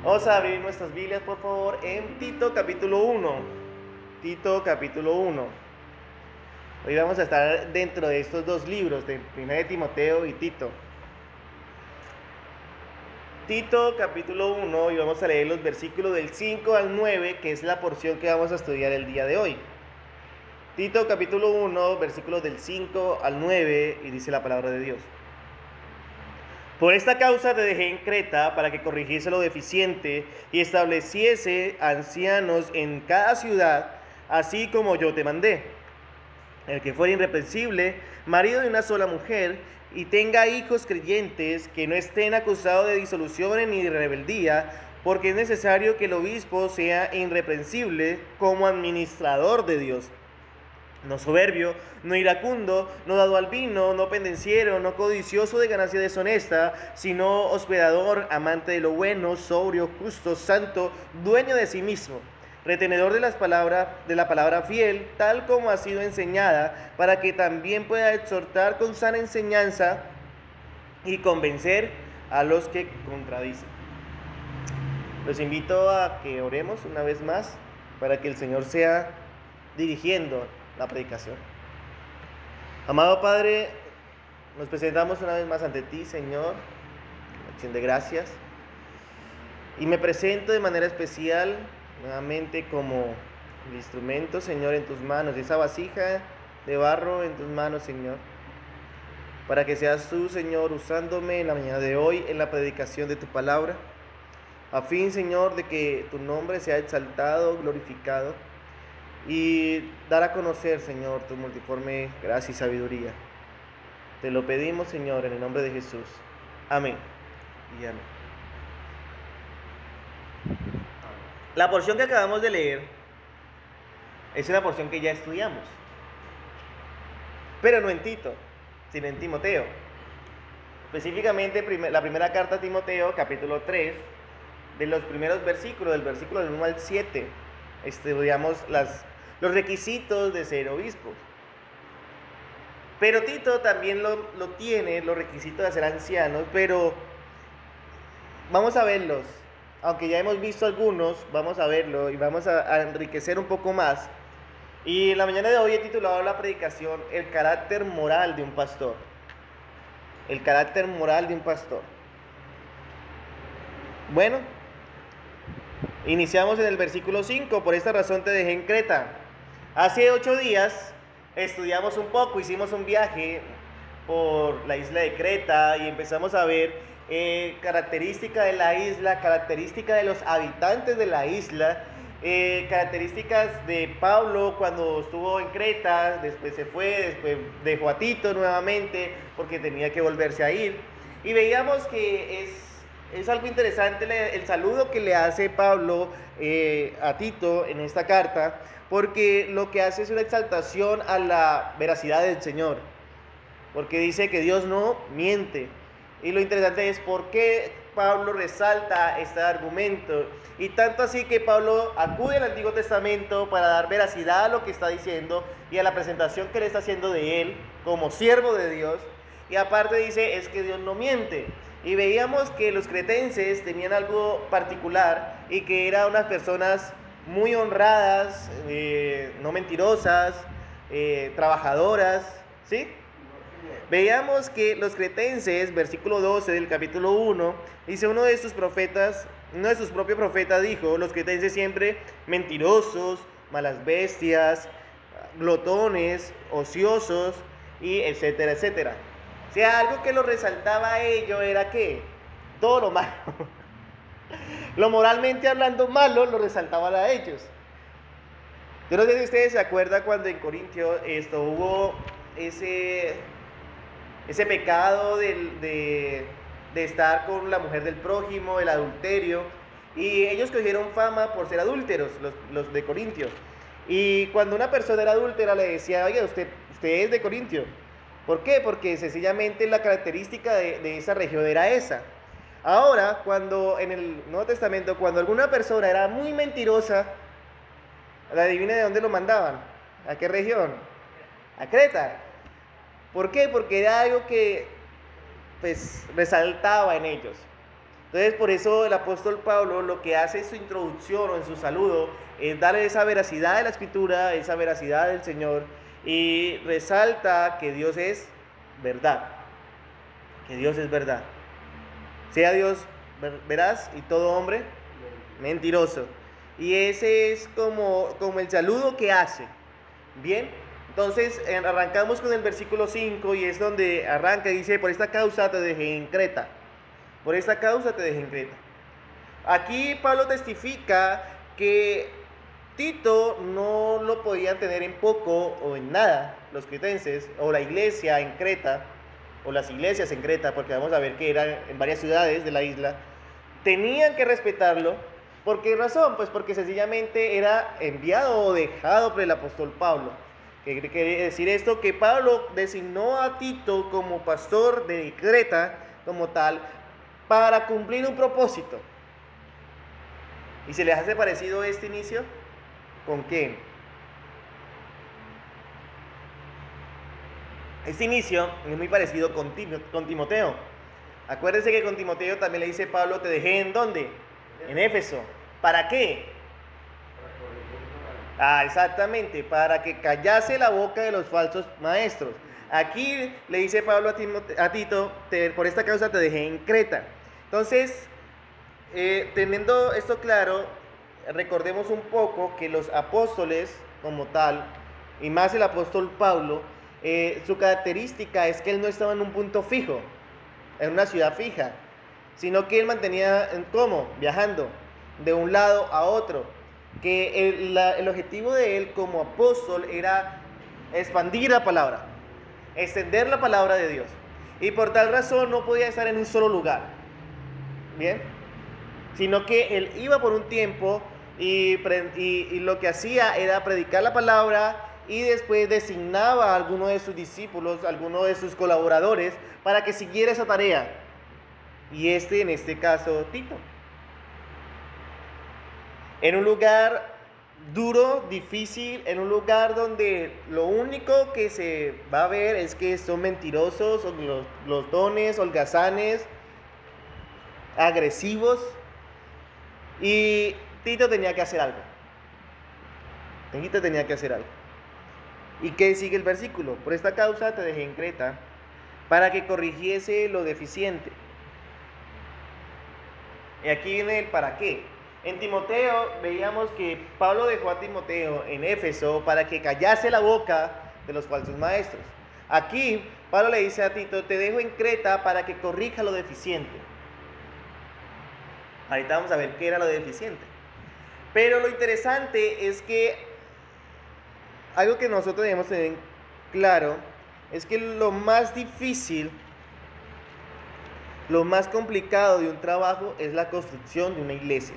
Vamos a abrir nuestras Biblias, por favor, en Tito capítulo 1. Tito capítulo 1. Hoy vamos a estar dentro de estos dos libros, de 1 de Timoteo y Tito. Tito capítulo 1, y vamos a leer los versículos del 5 al 9, que es la porción que vamos a estudiar el día de hoy. Tito capítulo 1, versículos del 5 al 9, y dice la palabra de Dios. Por esta causa te dejé en Creta para que corrigiese lo deficiente y estableciese ancianos en cada ciudad, así como yo te mandé. El que fuera irreprensible, marido de una sola mujer, y tenga hijos creyentes que no estén acusados de disoluciones ni de rebeldía, porque es necesario que el obispo sea irreprensible como administrador de Dios. No soberbio, no iracundo, no dado al vino, no pendenciero, no codicioso de ganancia deshonesta, sino hospedador, amante de lo bueno, sobrio, justo, santo, dueño de sí mismo, retenedor de la palabra fiel, tal como ha sido enseñada, para que también pueda exhortar con sana enseñanza y convencer a los que contradicen. Los invito a que oremos una vez más para que el Señor sea dirigiendo la predicación. Amado Padre, nos presentamos una vez más ante ti, Señor, en acción de gracias, y me presento de manera especial nuevamente como el instrumento, Señor, en tus manos, esa vasija de barro en tus manos, Señor, para que seas tú, Señor, usándome en la mañana de hoy en la predicación de tu palabra, a fin, Señor, de que tu nombre sea exaltado, glorificado, y dar a conocer, Señor, tu multiforme gracia y sabiduría. Te lo pedimos, Señor, en el nombre de Jesús. Amén y amén. La porción que acabamos de leer es una porción que ya estudiamos, pero no en Tito, sino en Timoteo. Específicamente la primera carta a Timoteo, capítulo 3, de los primeros versículos, del versículo del 1 al 7, estudiamos los requisitos de ser obispo. Pero Tito también lo tiene, los requisitos de ser ancianos, pero vamos a verlos. Aunque ya hemos visto algunos, vamos a verlo y vamos a enriquecer un poco más. Y en la mañana de hoy he titulado la predicación El carácter moral de un pastor. El carácter moral de un pastor. Bueno, iniciamos en el versículo 5. Por esta razón te dejé en Creta. Hace 8 días estudiamos un poco, hicimos un viaje por la isla de Creta y empezamos a ver características de la isla, características de los habitantes de la isla, características de Pablo cuando estuvo en Creta, después se fue, después dejó a Tito nuevamente porque tenía que volverse a ir. Y veíamos que es algo interesante el saludo que le hace Pablo a Tito en esta carta, porque lo que hace es una exaltación a la veracidad del Señor, porque dice que Dios no miente. Y lo interesante es por qué Pablo resalta este argumento, y tanto así que Pablo acude al Antiguo Testamento para dar veracidad a lo que está diciendo y a la presentación que le está haciendo de él como siervo de Dios. Y aparte dice, es que Dios no miente. Y veíamos que los cretenses tenían algo particular y que eran unas personas muy honradas, no mentirosas, trabajadoras, ¿sí? Veíamos que los cretenses, versículo 12 del capítulo 1, dice uno de sus propios profetas dijo, los cretenses siempre mentirosos, malas bestias, glotones, ociosos, y etcétera, etcétera. O sea, algo que lo resaltaba a ellos era que todo lo malo, lo moralmente hablando malo, lo resaltaba a ellos. Yo no sé si ustedes se acuerdan cuando en Corintio hubo ese pecado de estar con la mujer del prójimo, el adulterio, y ellos cogieron fama por ser adúlteros, los de Corintio. Y cuando una persona era adúltera le decía, oye, usted es de Corintio. ¿Por qué? Porque sencillamente la característica de esa región era esa. Ahora, cuando en el Nuevo Testamento, cuando alguna persona era muy mentirosa, adivina de dónde lo mandaban. ¿A qué región? A Creta. ¿Por qué? Porque era algo que pues resaltaba en ellos. Entonces, por eso el apóstol Pablo lo que hace en su introducción o en su saludo es darle esa veracidad de la Escritura, esa veracidad del Señor, y resalta que Dios es verdad, que Dios es verdad. Sea Dios veraz y todo hombre mentiroso. Y ese es como el saludo que hace. Bien, entonces arrancamos con el versículo 5 y es donde arranca y dice: por esta causa te dejé en Creta. Por esta causa te dejé en Creta. Aquí Pablo testifica que Tito no lo podían tener en poco o en nada los cretenses, o la iglesia en Creta, o las iglesias en Creta, porque vamos a ver que eran en varias ciudades de la isla. Tenían que respetarlo. ¿Por qué razón? Pues porque sencillamente era enviado o dejado por el apóstol Pablo. ¿Qué quiere decir esto? Que Pablo designó a Tito como pastor de Creta, como tal, para cumplir un propósito. ¿Y se les hace parecido este inicio? ¿Con qué? Este inicio es muy parecido con Timoteo. Acuérdense que con Timoteo también le dice Pablo: te dejé ¿en dónde? En Éfeso. ¿Para qué? Exactamente, para que callase la boca de los falsos maestros. Aquí le dice Pablo a Tito: por esta causa te dejé en Creta. Entonces, teniendo esto claro, recordemos un poco que los apóstoles como tal, y más el apóstol Pablo, su característica es que él no estaba en un punto fijo, en una ciudad fija, sino que él mantenía, ¿cómo? Viajando de un lado a otro, que el objetivo de él como apóstol era expandir la palabra, extender la palabra de Dios, y por tal razón no podía estar en un solo lugar, ¿bien? Sino que él iba por un tiempo y lo que hacía era predicar la palabra, y después designaba a alguno de sus discípulos, a alguno de sus colaboradores, para que siguiera esa tarea. Y en este caso, Tito. En un lugar duro, difícil, en un lugar donde lo único que se va a ver es que son mentirosos, son los dones, holgazanes, agresivos. Y Tito tenía que hacer algo. Tito tenía que hacer algo. ¿Y qué sigue el versículo? Por esta causa te dejé en Creta, para que corrigiese lo deficiente. Y aquí viene el para qué. En Timoteo veíamos que Pablo dejó a Timoteo en Éfeso para que callase la boca de los falsos maestros. Aquí Pablo le dice a Tito: te dejo en Creta para que corrija lo deficiente. Ahorita vamos a ver qué era lo deficiente. Pero lo interesante es que algo que nosotros debemos tener claro es que lo más difícil, lo más complicado de un trabajo es la construcción de una iglesia.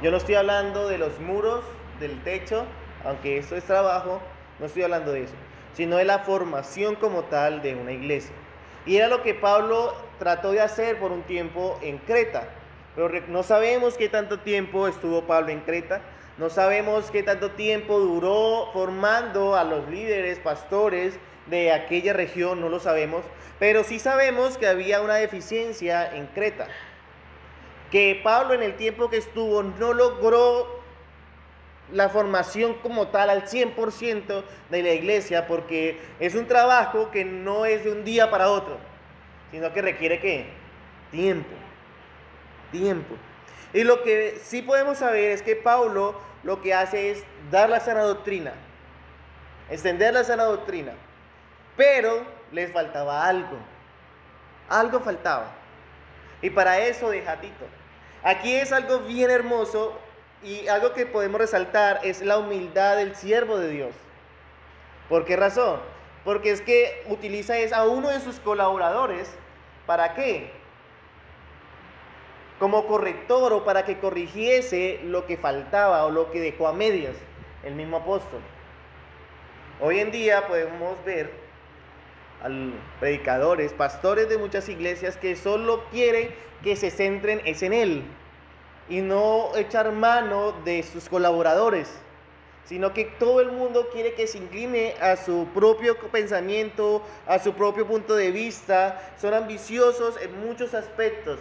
Yo no estoy hablando de los muros, del techo, aunque eso es trabajo, no estoy hablando de eso, sino de la formación como tal de una iglesia. Y era lo que Pablo trató de hacer por un tiempo en Creta. Pero no sabemos qué tanto tiempo estuvo Pablo en Creta, no sabemos qué tanto tiempo duró formando a los líderes, pastores de aquella región, no lo sabemos, pero sí sabemos que había una deficiencia en Creta, que Pablo en el tiempo que estuvo no logró la formación como tal al 100% de la iglesia, porque es un trabajo que no es de un día para otro, sino que requiere ¿qué? Tiempo. Y lo que sí podemos saber es que Pablo lo que hace es dar la sana doctrina, extender la sana doctrina, pero les faltaba algo faltaba, y para eso deja a Tito. Aquí es algo bien hermoso, y algo que podemos resaltar es la humildad del siervo de Dios. ¿Por qué razón? Porque es que utiliza a uno de sus colaboradores, ¿para qué? Como corrector, o para que corrigiese lo que faltaba o lo que dejó a medias el mismo apóstol. Hoy en día podemos ver a predicadores, pastores de muchas iglesias que solo quieren que se centren en él y no echar mano de sus colaboradores, sino que todo el mundo quiere que se incline a su propio pensamiento, a su propio punto de vista. Son ambiciosos en muchos aspectos,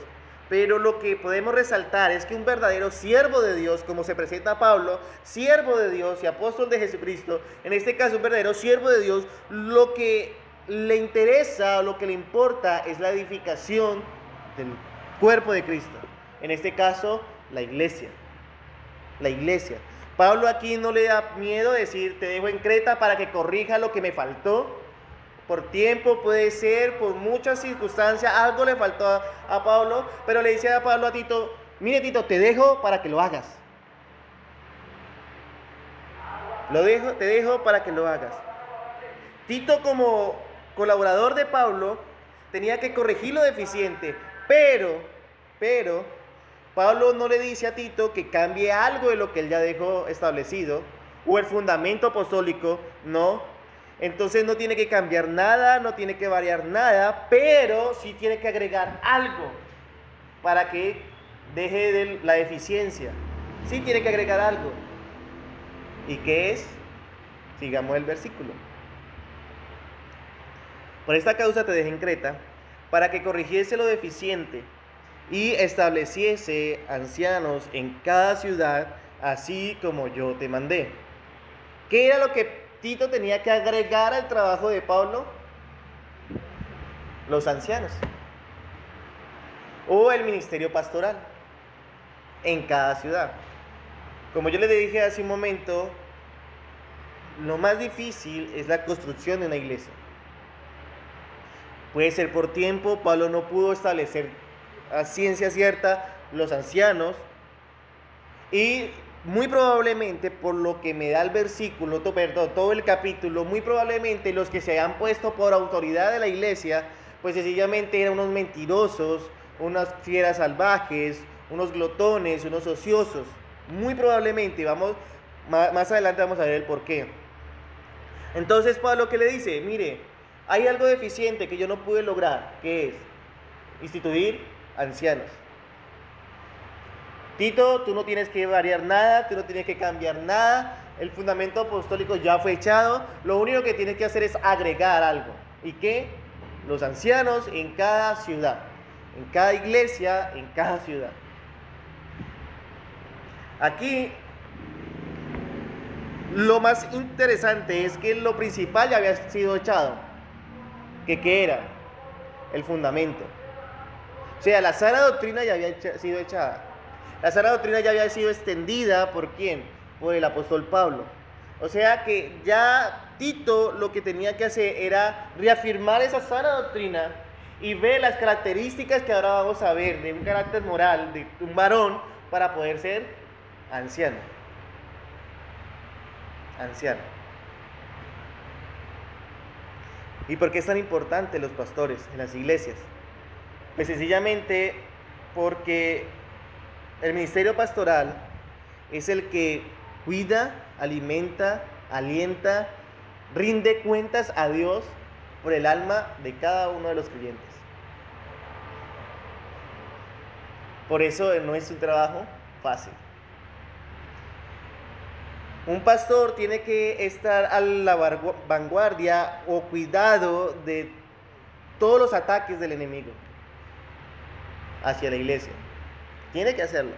Pero lo que podemos resaltar es que un verdadero siervo de Dios, como se presenta Pablo, siervo de Dios y apóstol de Jesucristo, en este caso un verdadero siervo de Dios, lo que le interesa o lo que le importa es la edificación del cuerpo de Cristo. En este caso, la iglesia. La iglesia. Pablo aquí no le da miedo decir, te dejo en Creta para que corrija lo que me faltó. Por tiempo puede ser, por muchas circunstancias, algo le faltó a Pablo, pero le dice a Pablo a Tito, mire Tito, te dejo para que lo hagas. Te dejo para que lo hagas. Tito, como colaborador de Pablo, tenía que corregir lo deficiente, pero Pablo no le dice a Tito que cambie algo de lo que él ya dejó establecido, o el fundamento apostólico, no. Entonces no tiene que cambiar nada, no tiene que variar nada, pero sí tiene que agregar algo para que deje de la deficiencia. Sí tiene que agregar algo. ¿Y qué es? Sigamos el versículo. Por esta causa te dejé en Creta, para que corrigiese lo deficiente y estableciese ancianos en cada ciudad, así como yo te mandé. ¿Qué era lo que Tito tenía que agregar al trabajo de Pablo? Los ancianos. O el ministerio pastoral en cada ciudad. Como yo le dije hace un momento, lo más difícil es la construcción de una iglesia. Puede ser por tiempo, Pablo no pudo establecer a ciencia cierta los ancianos, y muy probablemente, por lo que me da el versículo, todo el capítulo, muy probablemente los que se han puesto por autoridad de la iglesia, pues sencillamente eran unos mentirosos, unas fieras salvajes, unos glotones, unos ociosos. Muy probablemente, más adelante vamos a ver el porqué. Entonces Pablo, ¿qué le dice? Mire, hay algo deficiente que yo no pude lograr, que es instituir ancianos. Tito, tú no tienes que variar nada, tú no tienes que cambiar nada, el fundamento apostólico ya fue echado, lo único que tienes que hacer es agregar algo. ¿Y qué? Los ancianos en cada ciudad, en cada iglesia, en cada ciudad. Aquí, lo más interesante es que lo principal ya había sido echado. ¿Qué era? El fundamento. O sea, la sana doctrina ya había sido echada. La sana doctrina ya había sido extendida, ¿por quién? Por el apóstol Pablo. O sea que ya Tito lo que tenía que hacer era reafirmar esa sana doctrina y ver las características que ahora vamos a ver de un carácter moral, de un varón, para poder ser anciano. Anciano. ¿Y por qué es tan importante los pastores en las iglesias? Pues sencillamente porque el ministerio pastoral es el que cuida, alimenta, alienta, rinde cuentas a Dios por el alma de cada uno de los creyentes. Por eso no es un trabajo fácil. Un pastor tiene que estar a la vanguardia o cuidado de todos los ataques del enemigo hacia la iglesia. Tiene que hacerlo.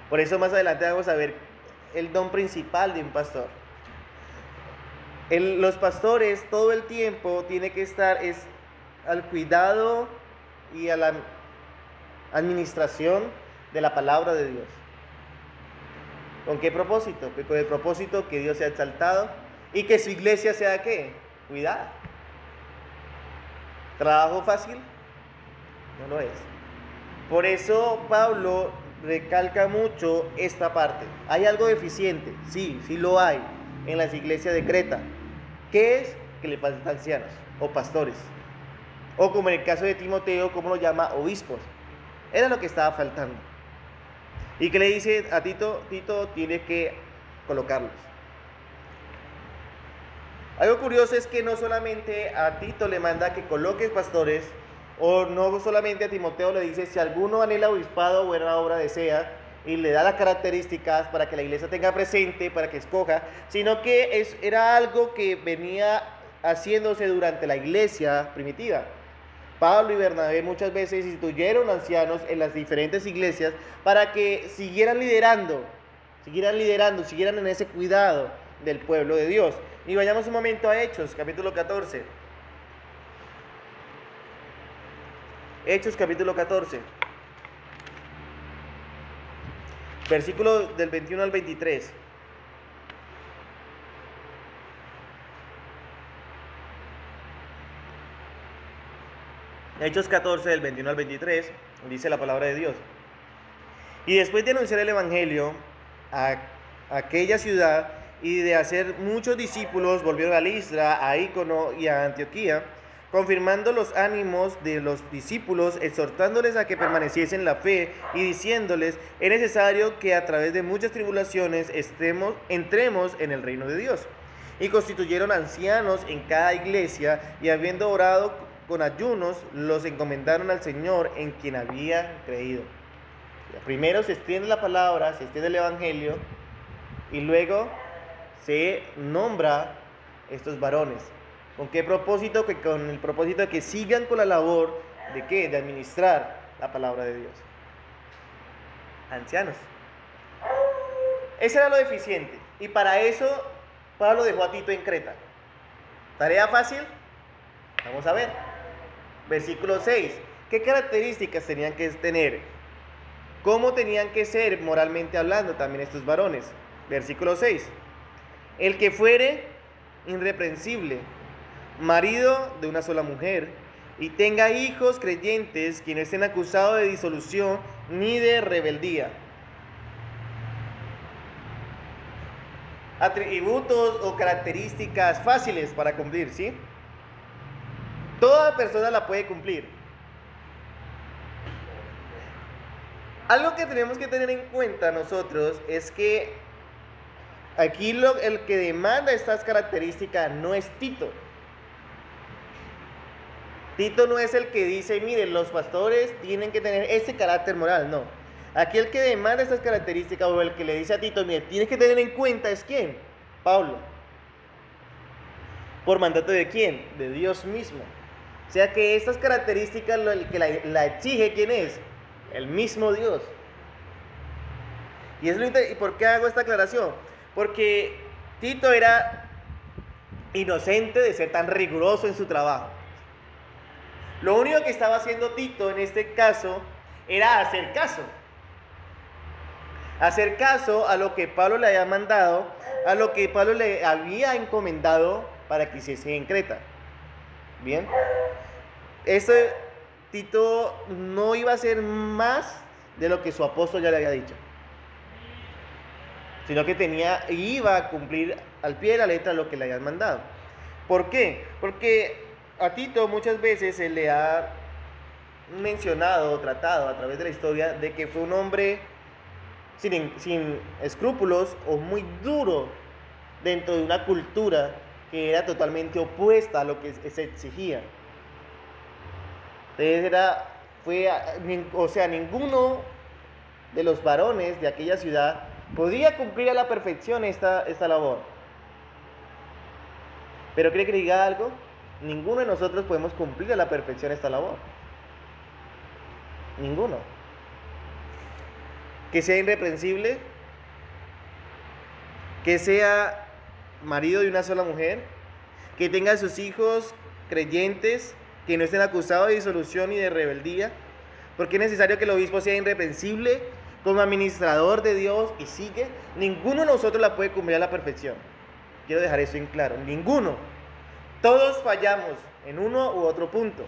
Por eso más adelante vamos a ver el don principal de un pastor. Los pastores todo el tiempo tienen que estar al cuidado y a la administración de la palabra de Dios. ¿Con qué propósito? Pues con el propósito que Dios sea exaltado y que su iglesia sea ¿qué? Cuidada. ¿Trabajo fácil? No lo es. Por eso Pablo recalca mucho esta parte. ¿Hay algo deficiente? Sí, sí lo hay en las iglesias de Creta. ¿Qué es? Que le faltan ancianos o pastores. O como en el caso de Timoteo, como lo llama, obispos. Era lo que estaba faltando. ¿Y qué le dice a Tito? Tito tiene que colocarlos. Algo curioso es que no solamente a Tito le manda que coloques pastores, o no solamente a Timoteo le dice, si alguno anhela obispado, buena obra desea, y le da las características para que la iglesia tenga presente, para que escoja, sino que era algo que venía haciéndose durante la iglesia primitiva. Pablo y Bernabé muchas veces instituyeron ancianos en las diferentes iglesias para que siguieran liderando, siguieran en ese cuidado del pueblo de Dios. Y vayamos un momento a Hechos, capítulo 14. Hechos, capítulo 14. Versículo del 21 al 23. Hechos 14, del 21 al 23, dice la palabra de Dios. Y después de anunciar el evangelio a aquella ciudad y de hacer muchos discípulos, volvieron a Listra, a Ícono y a Antioquía, confirmando los ánimos de los discípulos, exhortándoles a que permaneciesen en la fe y diciéndoles: es necesario que a través de muchas tribulaciones entremos en el reino de Dios. Y constituyeron ancianos en cada iglesia, y habiendo orado con ayunos, los encomendaron al Señor en quien habían creído. Primero se extiende la palabra, se extiende el evangelio, y luego se nombra estos varones. ¿Con qué propósito? Con el propósito de que sigan con la labor de ¿qué? De administrar la palabra de Dios. Ancianos. Ese era lo deficiente. Y para eso Pablo dejó a Tito en Creta. ¿Tarea fácil? Vamos a ver. Versículo 6. ¿Qué características tenían que tener? ¿Cómo tenían que ser moralmente hablando también estos varones? Versículo 6. El que fuere irreprensible, marido de una sola mujer, y tenga hijos creyentes que no estén acusados de disolución ni de rebeldía. Atributos o características fáciles para cumplir, ¿sí? Toda persona la puede cumplir. Algo que tenemos que tener en cuenta nosotros es que aquí el que demanda estas características no es Tito. Tito no es el que dice: miren, los pastores tienen que tener ese carácter moral. No. Aquí el que demanda estas características, o el que le dice a Tito: mire, tienes que tener en cuenta, ¿es quién? Pablo. ¿Por mandato de quién? De Dios mismo. O sea que estas características, el que la exige, ¿quién es? El mismo Dios. ¿Y por qué hago esta aclaración? Porque Tito era inocente de ser tan riguroso en su trabajo. Lo único que estaba haciendo Tito en este caso era hacer caso. Hacer caso a lo que Pablo le había mandado, a lo que Pablo le había encomendado para que hiciese en Creta. Bien. Tito no iba a hacer más de lo que su apóstol ya le había dicho, sino que iba a cumplir al pie de la letra lo que le habían mandado. ¿Por qué? Porque a Tito muchas veces se le ha mencionado o tratado a través de la historia de que fue un hombre sin escrúpulos o muy duro dentro de una cultura que era totalmente opuesta a lo que se exigía. Entonces ninguno de los varones de aquella ciudad podía cumplir a la perfección esta labor. Pero ¿quiere que diga algo? Ninguno de nosotros podemos cumplir a la perfección esta labor. Ninguno. Que sea irreprensible, que sea marido de una sola mujer, que tenga sus hijos creyentes, que no estén acusados de disolución ni de rebeldía, porque es necesario que el obispo sea irreprensible como administrador de Dios y sigue. Ninguno de nosotros la puede cumplir a la perfección. Quiero dejar eso en claro, ninguno. Todos fallamos en uno u otro punto.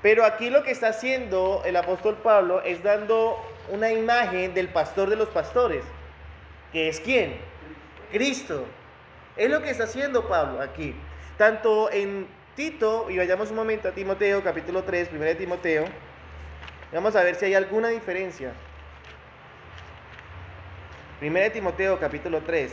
Pero aquí lo que está haciendo el apóstol Pablo es dando una imagen del pastor de los pastores, que es ¿quién? Cristo. Es lo que está haciendo Pablo aquí. Tanto en Tito, y vayamos un momento a Timoteo, capítulo 3, 1 de Timoteo. Vamos a ver si hay alguna diferencia. 1 de Timoteo, capítulo 3.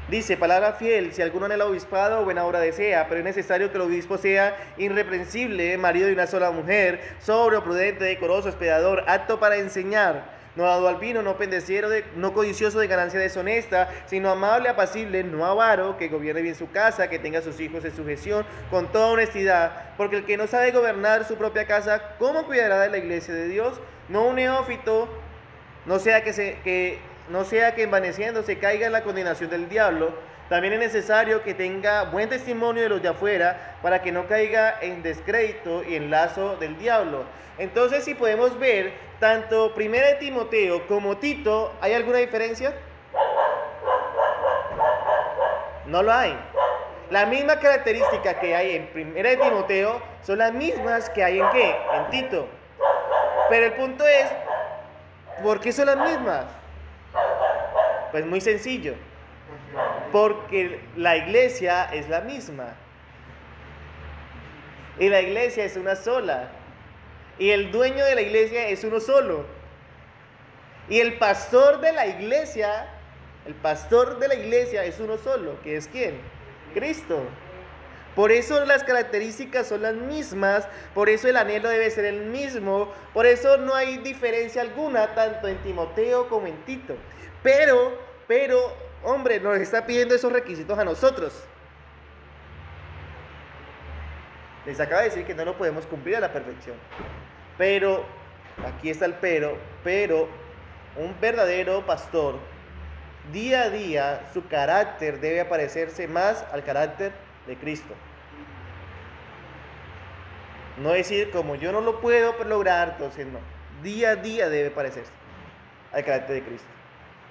Dice: palabra fiel, si alguno en el obispado buena obra desea, pero es necesario que el obispo sea irreprensible, marido de una sola mujer, sobrio, prudente, decoroso, hospedador, apto para enseñar, no dado al vino, no pendenciero, no codicioso de ganancia deshonesta, sino amable, apacible, no avaro, que gobierne bien su casa, que tenga a sus hijos en sujeción, con toda honestidad, porque el que no sabe gobernar su propia casa, ¿cómo cuidará de la iglesia de Dios? No un neófito, no sea que envaneciéndose caiga en la condenación del diablo. También es necesario que tenga buen testimonio de los de afuera para que no caiga en descrédito y en lazo del diablo. Entonces, si podemos ver, tanto 1 de Timoteo como Tito, ¿hay alguna diferencia? No lo hay. La misma característica que hay en 1 de Timoteo son las mismas que hay en ¿qué? En Tito. Pero el punto es, ¿por qué son las mismas? Pues muy sencillo. Porque la iglesia es la misma. Y la iglesia es una sola. Y el dueño de la iglesia es uno solo. Y el pastor de la iglesia es uno solo. ¿Que es quién? Cristo. Por eso las características son las mismas, por eso el anhelo debe ser el mismo, por eso no hay diferencia alguna, tanto en Timoteo como en Tito. Pero, hombre, nos está pidiendo esos requisitos a nosotros. Les acaba de decir que no lo podemos cumplir a la perfección. Pero, aquí está el pero un verdadero pastor, día a día, su carácter debe parecerse más al carácter de Cristo. No decir, como yo no lo puedo lograr, entonces no. Día a día debe parecerse al carácter de Cristo.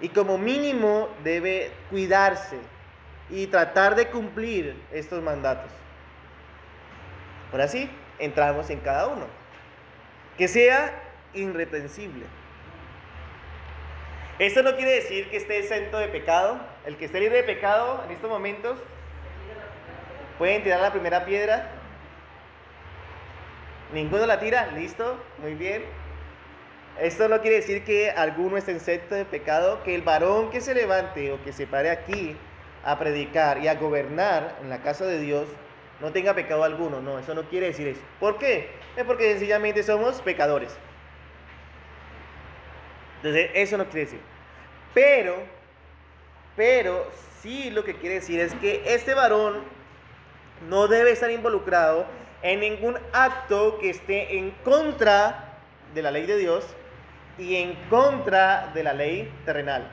Y como mínimo debe cuidarse y tratar de cumplir estos mandatos. Ahora sí, entramos en cada uno. Que sea irreprensible. Esto no quiere decir que esté exento de pecado. El que esté libre de pecado en estos momentos, pueden tirar la primera piedra. ¿Ninguno la tira? ¿Listo? Muy bien. Esto no quiere decir que alguno esté exento de pecado, que el varón que se levante o que se pare aquí a predicar y a gobernar en la casa de Dios no tenga pecado alguno. No, eso no quiere decir eso. ¿Por qué? Es porque sencillamente somos pecadores. Entonces, eso no quiere decir. Pero sí lo que quiere decir es que este varón no debe estar involucrado en ningún acto que esté en contra de la ley de Dios y en contra de la ley terrenal.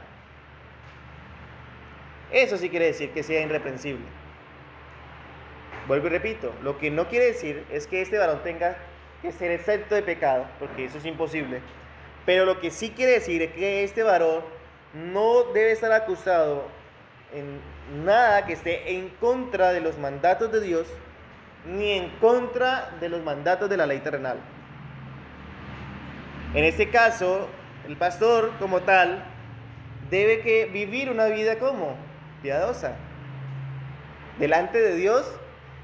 Eso sí quiere decir que sea irreprensible. Vuelvo y repito, lo que no quiere decir es que este varón tenga que ser exento de pecado, porque eso es imposible. Pero lo que sí quiere decir es que este varón no debe estar acusado en nada que esté en contra de los mandatos de Dios, ni en contra de los mandatos de la ley terrenal. En este caso, el pastor como tal debe que vivir una vida como piadosa, delante de Dios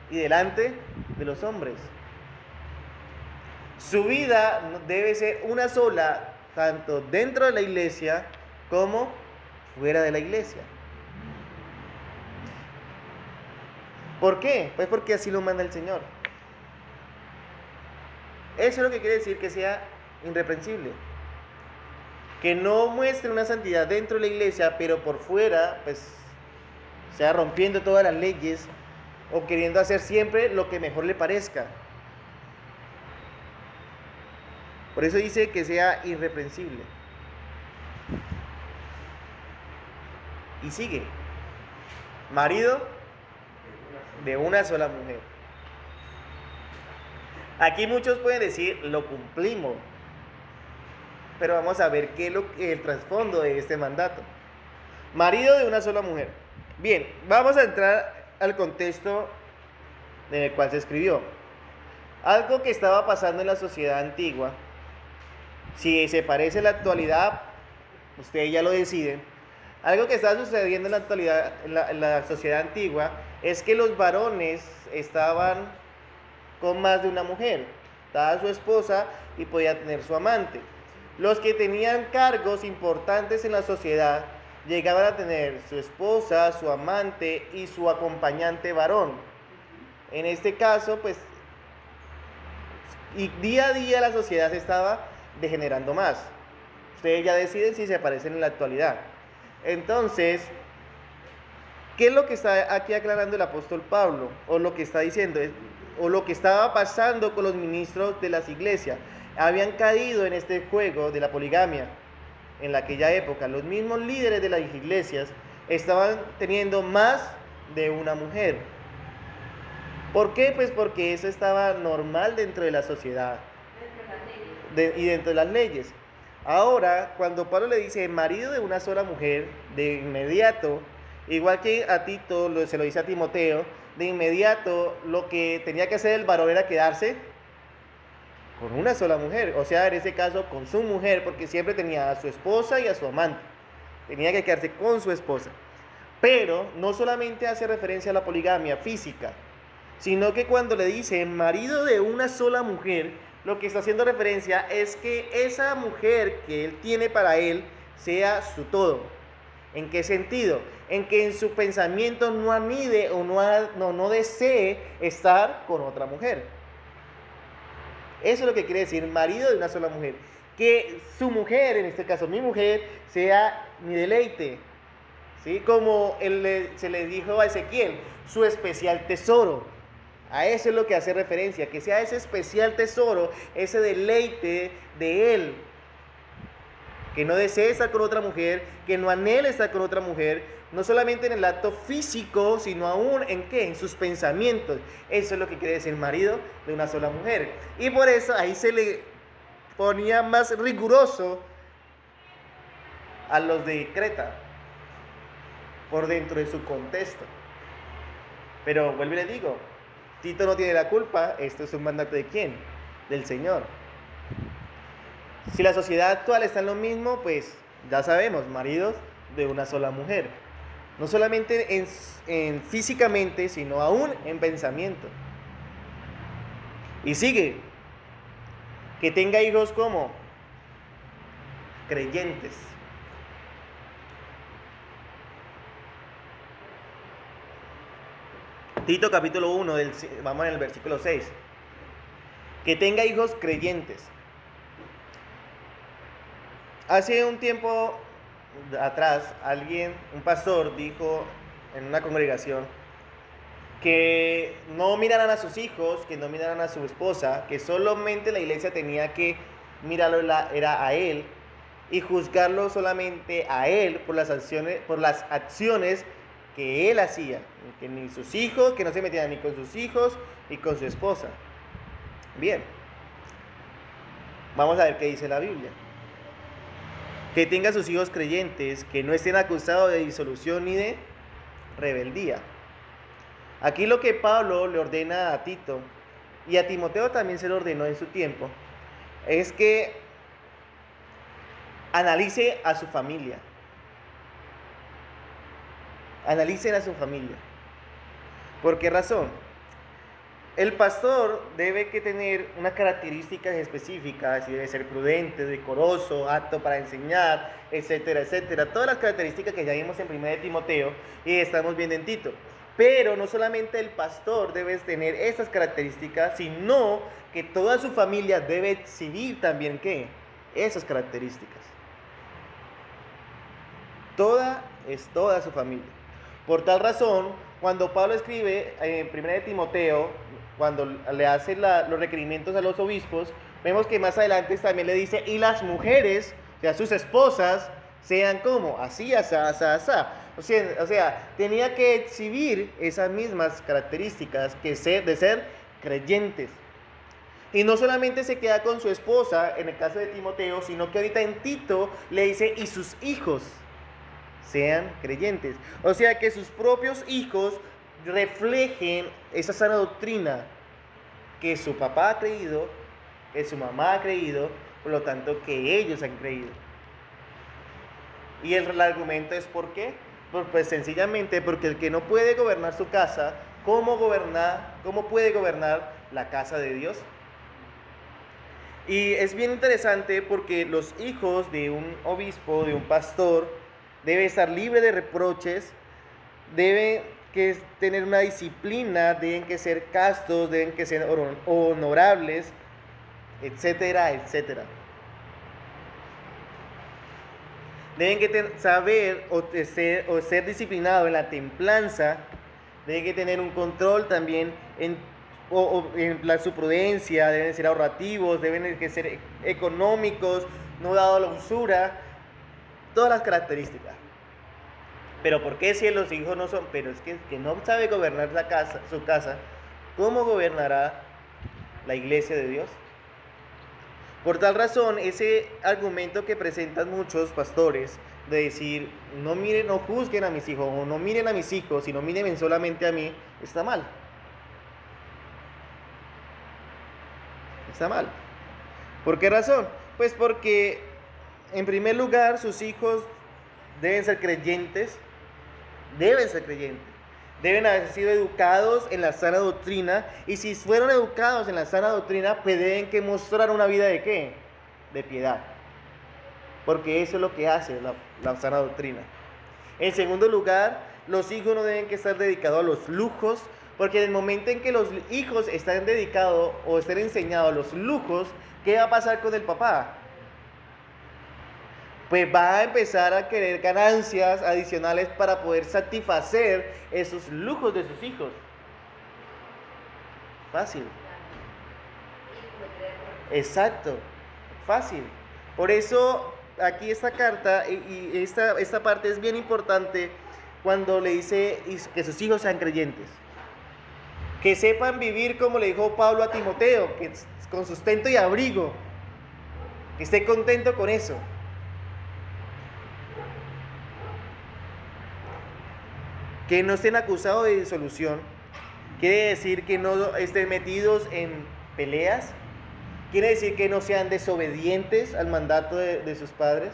y delante de los hombres. Su vida debe ser una sola, tanto dentro de la iglesia como fuera de la iglesia. ¿Por qué? Pues porque así lo manda el Señor. Eso es lo que quiere decir que sea irreprensible. Que no muestre una santidad dentro de la iglesia, pero por fuera, pues, sea rompiendo todas las leyes o queriendo hacer siempre lo que mejor le parezca. Por eso dice que sea irreprensible. Y sigue. Marido de una sola mujer. Aquí muchos pueden decir, lo cumplimos. Pero vamos a ver qué es el trasfondo de este mandato. Marido de una sola mujer. Bien, vamos a entrar al contexto en el cual se escribió. Algo que estaba pasando en la sociedad antigua, si se parece a la actualidad, ustedes ya lo deciden. Algo que está sucediendo en la actualidad, en la sociedad antigua, es que los varones estaban con más de una mujer. Estaba su esposa y podía tener su amante. Los que tenían cargos importantes en la sociedad llegaban a tener su esposa, su amante y su acompañante varón. En este caso, pues, y día a día la sociedad se estaba degenerando más. Ustedes ya deciden si se parecen en la actualidad. Entonces, ¿qué es lo que está aquí aclarando el apóstol Pablo? O lo que está diciendo, o lo que estaba pasando con los ministros de las iglesias. Habían caído en este juego de la poligamia en aquella época. Los mismos líderes de las iglesias estaban teniendo más de una mujer. ¿Por qué? Pues porque eso estaba normal dentro de la sociedad y dentro de las leyes. Ahora, cuando Pablo le dice marido de una sola mujer, de inmediato, igual que a Tito se lo dice a Timoteo, de inmediato lo que tenía que hacer el varón era quedarse con una sola mujer, o sea, en ese caso con su mujer, porque siempre tenía a su esposa y a su amante, tenía que quedarse con su esposa. Pero no solamente hace referencia a la poligamia física, sino que cuando le dice marido de una sola mujer, lo que está haciendo referencia es que esa mujer que él tiene para él sea su todo. ¿En qué sentido? En que en su pensamiento no anide o no desee estar con otra mujer. Eso es lo que quiere decir marido de una sola mujer. Que su mujer, en este caso mi mujer, sea mi deleite. ¿Sí? Como se le dijo a Ezequiel, su especial tesoro. A eso es lo que hace referencia, que sea ese especial tesoro, ese deleite de él. Que no desee estar con otra mujer, que no anhele estar con otra mujer, no solamente en el acto físico, sino aún en qué, en sus pensamientos. Eso es lo que quiere decir marido de una sola mujer. Y por eso ahí se le ponía más riguroso a los de Creta, por dentro de su contexto. Pero vuelvo y le digo, Tito no tiene la culpa, esto es un mandato de ¿quién? Del Señor. Si la sociedad actual está en lo mismo, pues ya sabemos, maridos de una sola mujer. No solamente en físicamente, sino aún en pensamiento. Y sigue, que tenga hijos como creyentes. Tito capítulo 1, vamos en el versículo 6. Que tenga hijos creyentes. Hace un tiempo atrás, un pastor dijo en una congregación que no miraran a sus hijos, que no miraran a su esposa, que solamente la iglesia tenía que mirarlo era a él y juzgarlo solamente a él por las acciones que él hacía, que ni sus hijos, que no se metieran ni con sus hijos ni con su esposa. Bien, vamos a ver qué dice la Biblia. Que tenga sus hijos creyentes, que no estén acusados de disolución ni de rebeldía. Aquí lo que Pablo le ordena a Tito, y a Timoteo también se lo ordenó en su tiempo, es que analice a su familia. Analicen a su familia. ¿Por qué razón? El pastor debe que tener unas características específicas, y debe ser prudente, decoroso, apto para enseñar, etcétera, etcétera. Todas las características que ya vimos en 1 Timoteo y estamos viendo en Tito. Pero no solamente el pastor debe tener esas características, sino que toda su familia debe exhibir también ¿qué? Esas características. Toda su familia. Por tal razón, cuando Pablo escribe en 1 Timoteo, cuando le hace los requerimientos a los obispos, vemos que más adelante también le dice, y las mujeres, o sea, sus esposas, sean como, así, asá, asá, asá. O sea, tenía que exhibir esas mismas características de ser creyentes. Y no solamente se queda con su esposa, en el caso de Timoteo, sino que ahorita en Tito le dice, y sus hijos sean creyentes. O sea, que sus propios hijos reflejen esa sana doctrina que su papá ha creído, que su mamá ha creído, por lo tanto que ellos han creído. Y el argumento es ¿por qué? Pues sencillamente porque el que no puede gobernar su casa, ¿cómo puede gobernar la casa de Dios? Y es bien interesante porque los hijos de un obispo, de un pastor, deben estar libres de reproches, deben que tener una disciplina, deben que ser castos, deben que ser honorables, etcétera, etcétera. Deben que saber o ser disciplinado en la templanza. Deben que tener un control también su prudencia. Deben ser ahorrativos, deben que ser económicos, no dado la usura. Todas las características. Pero ¿por qué si los hijos no son? Pero es que no sabe gobernar su casa, ¿cómo gobernará la iglesia de Dios? Por tal razón, ese argumento que presentan muchos pastores de decir, no miren, no juzguen a mis hijos, o no miren a mis hijos, sino miren solamente a mí, está mal. Está mal. ¿Por qué razón? Pues porque, en primer lugar, sus hijos deben ser creyentes, deben haber sido educados en la sana doctrina, y si fueron educados en la sana doctrina, pues deben que mostrar una vida de ¿qué? De piedad, porque eso es lo que hace la sana doctrina. En segundo lugar, los hijos no deben que estar dedicados a los lujos, porque en el momento en que los hijos están dedicados o estén enseñados a los lujos, ¿qué va a pasar con el papá? Pues va a empezar a querer ganancias adicionales para poder satisfacer esos lujos de sus hijos. Fácil. Exacto, fácil. Por eso aquí esta carta y esta parte es bien importante cuando le dice que sus hijos sean creyentes. Que sepan vivir como le dijo Pablo a Timoteo, que con sustento y abrigo. Que esté contento con eso. Que no estén acusados de disolución, quiere decir que no estén metidos en peleas, quiere decir que no sean desobedientes al mandato de sus padres,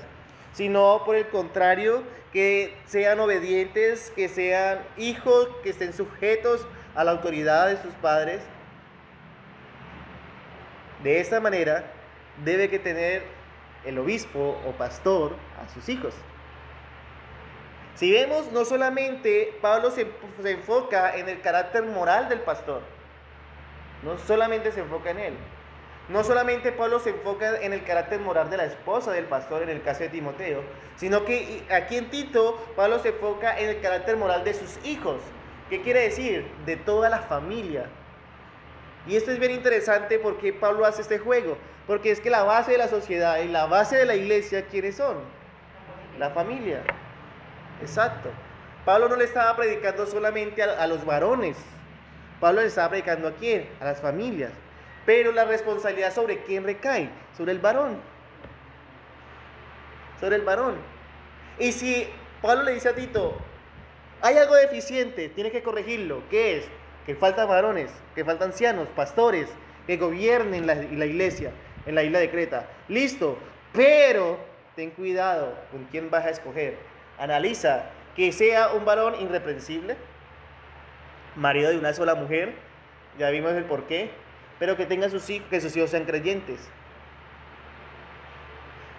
sino por el contrario, que sean obedientes, que sean hijos, que estén sujetos a la autoridad de sus padres. De esta manera debe que tener el obispo o pastor a sus hijos. Si vemos, no solamente Pablo se enfoca en el carácter moral del pastor, no solamente se enfoca en él, no solamente Pablo se enfoca en el carácter moral de la esposa del pastor en el caso de Timoteo, sino que aquí en Tito, Pablo se enfoca en el carácter moral de sus hijos. ¿Qué quiere decir? De toda la familia. Y esto es bien interesante porque Pablo hace este juego, porque es que la base de la sociedad y la base de la iglesia, ¿quiénes son? La familia. Exacto. Pablo no le estaba predicando solamente a los varones. Pablo le estaba predicando ¿a quién? A las familias. Pero la responsabilidad ¿sobre quién recae? Sobre el varón. Sobre el varón. Y si Pablo le dice a Tito, hay algo deficiente, tienes que corregirlo. ¿Qué es? Que faltan varones, que faltan ancianos, pastores, que gobiernen la iglesia, en la isla de Creta. Listo, pero ten cuidado con quién vas a escoger. Analiza que sea un varón irreprensible, marido de una sola mujer, ya vimos el porqué, pero que tenga sus hijos, que sus hijos sean creyentes.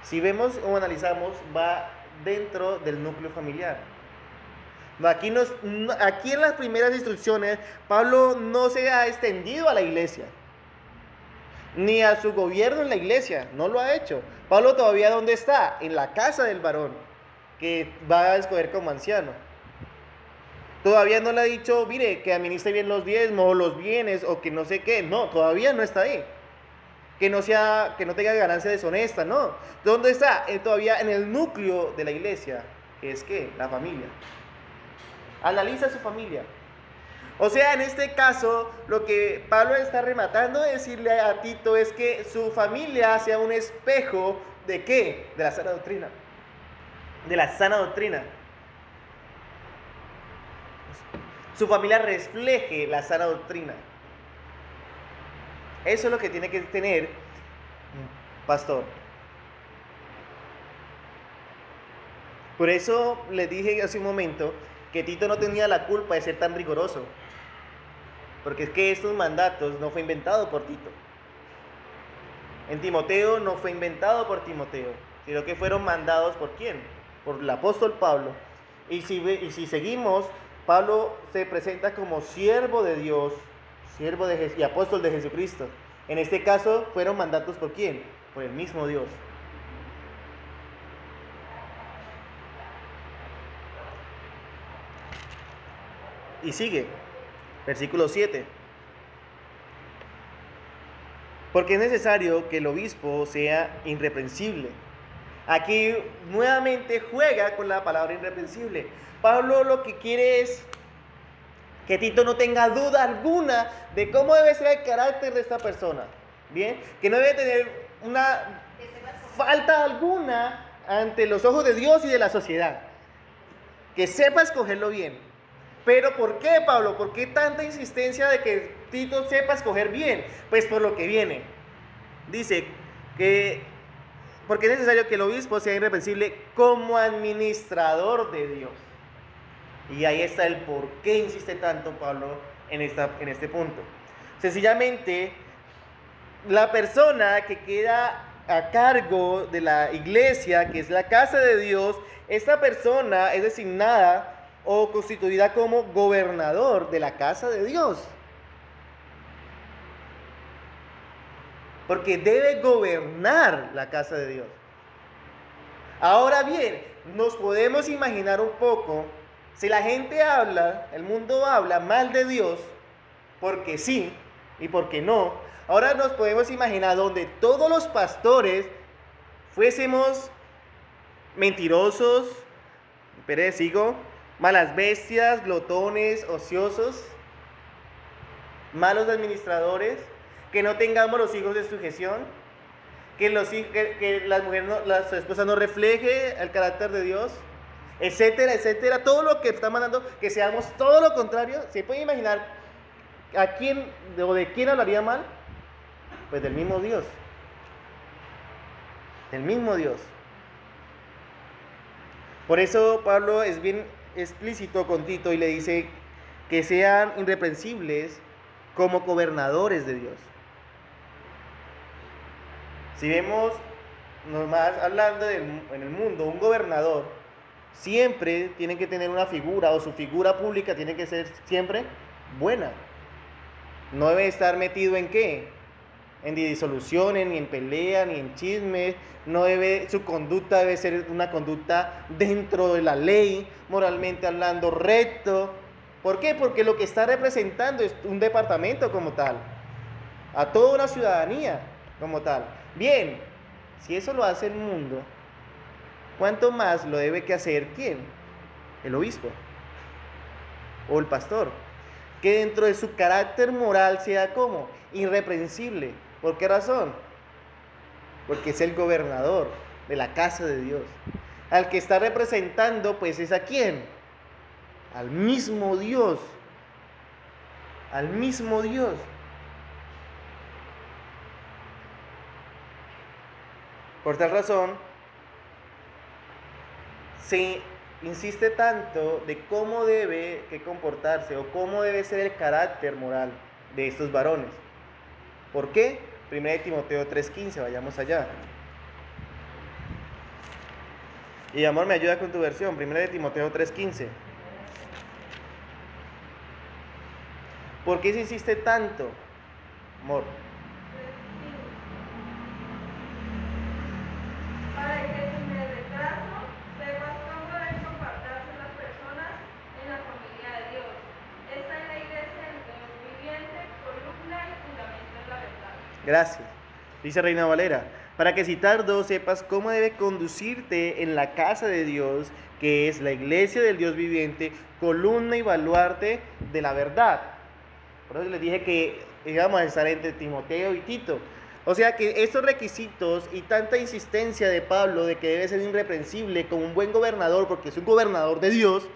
Si vemos o analizamos, va dentro del núcleo familiar. Aquí en las primeras instrucciones, Pablo no se ha extendido a la iglesia, ni a su gobierno en la iglesia, no lo ha hecho. Pablo todavía ¿dónde está? En la casa del varón, que va a escoger como anciano. Todavía no le ha dicho, mire, que administre bien los diezmos o los bienes o que no sé qué. No, todavía no está ahí. Que no tenga ganancia deshonesta, no. ¿Dónde está? Todavía en el núcleo de la iglesia, que es ¿qué? La familia. Analiza su familia. O sea, en este caso, lo que Pablo está rematando de decirle a Tito es que su familia sea un espejo ¿de qué? De la sana doctrina. De la sana doctrina. Su familia refleje la sana doctrina. Eso es lo que tiene que tener un pastor. Por eso les dije hace un momento que Tito no tenía la culpa de ser tan riguroso. Porque es que estos mandatos no fue inventado por Tito. En Timoteo no fue inventado por Timoteo, sino que fueron mandados ¿por quién? Por el apóstol Pablo. Y si seguimos, Pablo se presenta como siervo de Dios, y apóstol de Jesucristo. En este caso, fueron mandatos ¿por quién? Por el mismo Dios. Y sigue, versículo 7. Porque es necesario que el obispo sea irreprensible. Aquí nuevamente juega con la palabra irreprensible. Pablo lo que quiere es que Tito no tenga duda alguna de cómo debe ser el carácter de esta persona. Bien, que no debe tener una falta alguna ante los ojos de Dios y de la sociedad. Que sepa escogerlo bien. Pero ¿por qué, Pablo? ¿Por qué tanta insistencia de que Tito sepa escoger bien? Pues por lo que viene. Dice que porque es necesario que el obispo sea irreprensible como administrador de Dios. Y ahí está el por qué insiste tanto Pablo en este punto. Sencillamente, la persona que queda a cargo de la iglesia, que es la casa de Dios, esta persona es designada o constituida como gobernador de la casa de Dios. Porque debe gobernar la casa de Dios. Ahora bien, nos podemos imaginar un poco, si la gente habla, el mundo habla mal de Dios, porque sí y porque no, ahora nos podemos imaginar donde todos los pastores fuésemos mentirosos, malas bestias, glotones, ociosos, malos administradores, que no tengamos los hijos de sujeción, que las mujeres, las esposas no refleje el carácter de Dios, etcétera, etcétera. Todo lo que está mandando, que seamos todo lo contrario. ¿Se puede imaginar a quién o de quién hablaría mal? Pues del mismo Dios. Del mismo Dios. Por eso Pablo es bien explícito con Tito y le dice que sean irreprensibles como gobernadores de Dios. Si vemos, nomás hablando en el mundo, un gobernador siempre tiene que tener una figura, o su figura pública tiene que ser siempre buena. No debe estar metido en ¿qué? En disoluciones, ni en peleas, ni en chismes. Su conducta debe ser una conducta dentro de la ley, moralmente hablando, recto. ¿Por qué? Porque lo que está representando es un departamento como tal, a toda una ciudadanía como tal. Bien, si eso lo hace el mundo, ¿cuánto más lo debe que hacer quién? El obispo o el pastor. Que dentro de su carácter moral sea como irreprensible. ¿Por qué razón? Porque es el gobernador de la casa de Dios. Al que está representando, pues es a quién? Al mismo Dios. Al mismo Dios. Por tal razón, se insiste tanto de cómo debe que comportarse o cómo debe ser el carácter moral de estos varones. ¿Por qué? 1 Timoteo 3:15, vayamos allá. Y amor, me ayuda con tu versión, 1 Timoteo 3:15. ¿Por qué se insiste tanto, amor? Para que sin el retraso sepas cómo deben comportarse las personas en la familia de Dios. Esta es la iglesia del Dios viviente, columna y fundamento en la verdad. Gracias. Dice Reina Valera, para que si tardo sepas cómo debe conducirte en la casa de Dios, que es la iglesia del Dios viviente, columna y baluarte de la verdad. Por eso les dije que íbamos a estar entre Timoteo y Tito. O sea que estos requisitos y tanta insistencia de Pablo de que debe ser irreprensible como un buen gobernador, porque es un gobernador de Dios,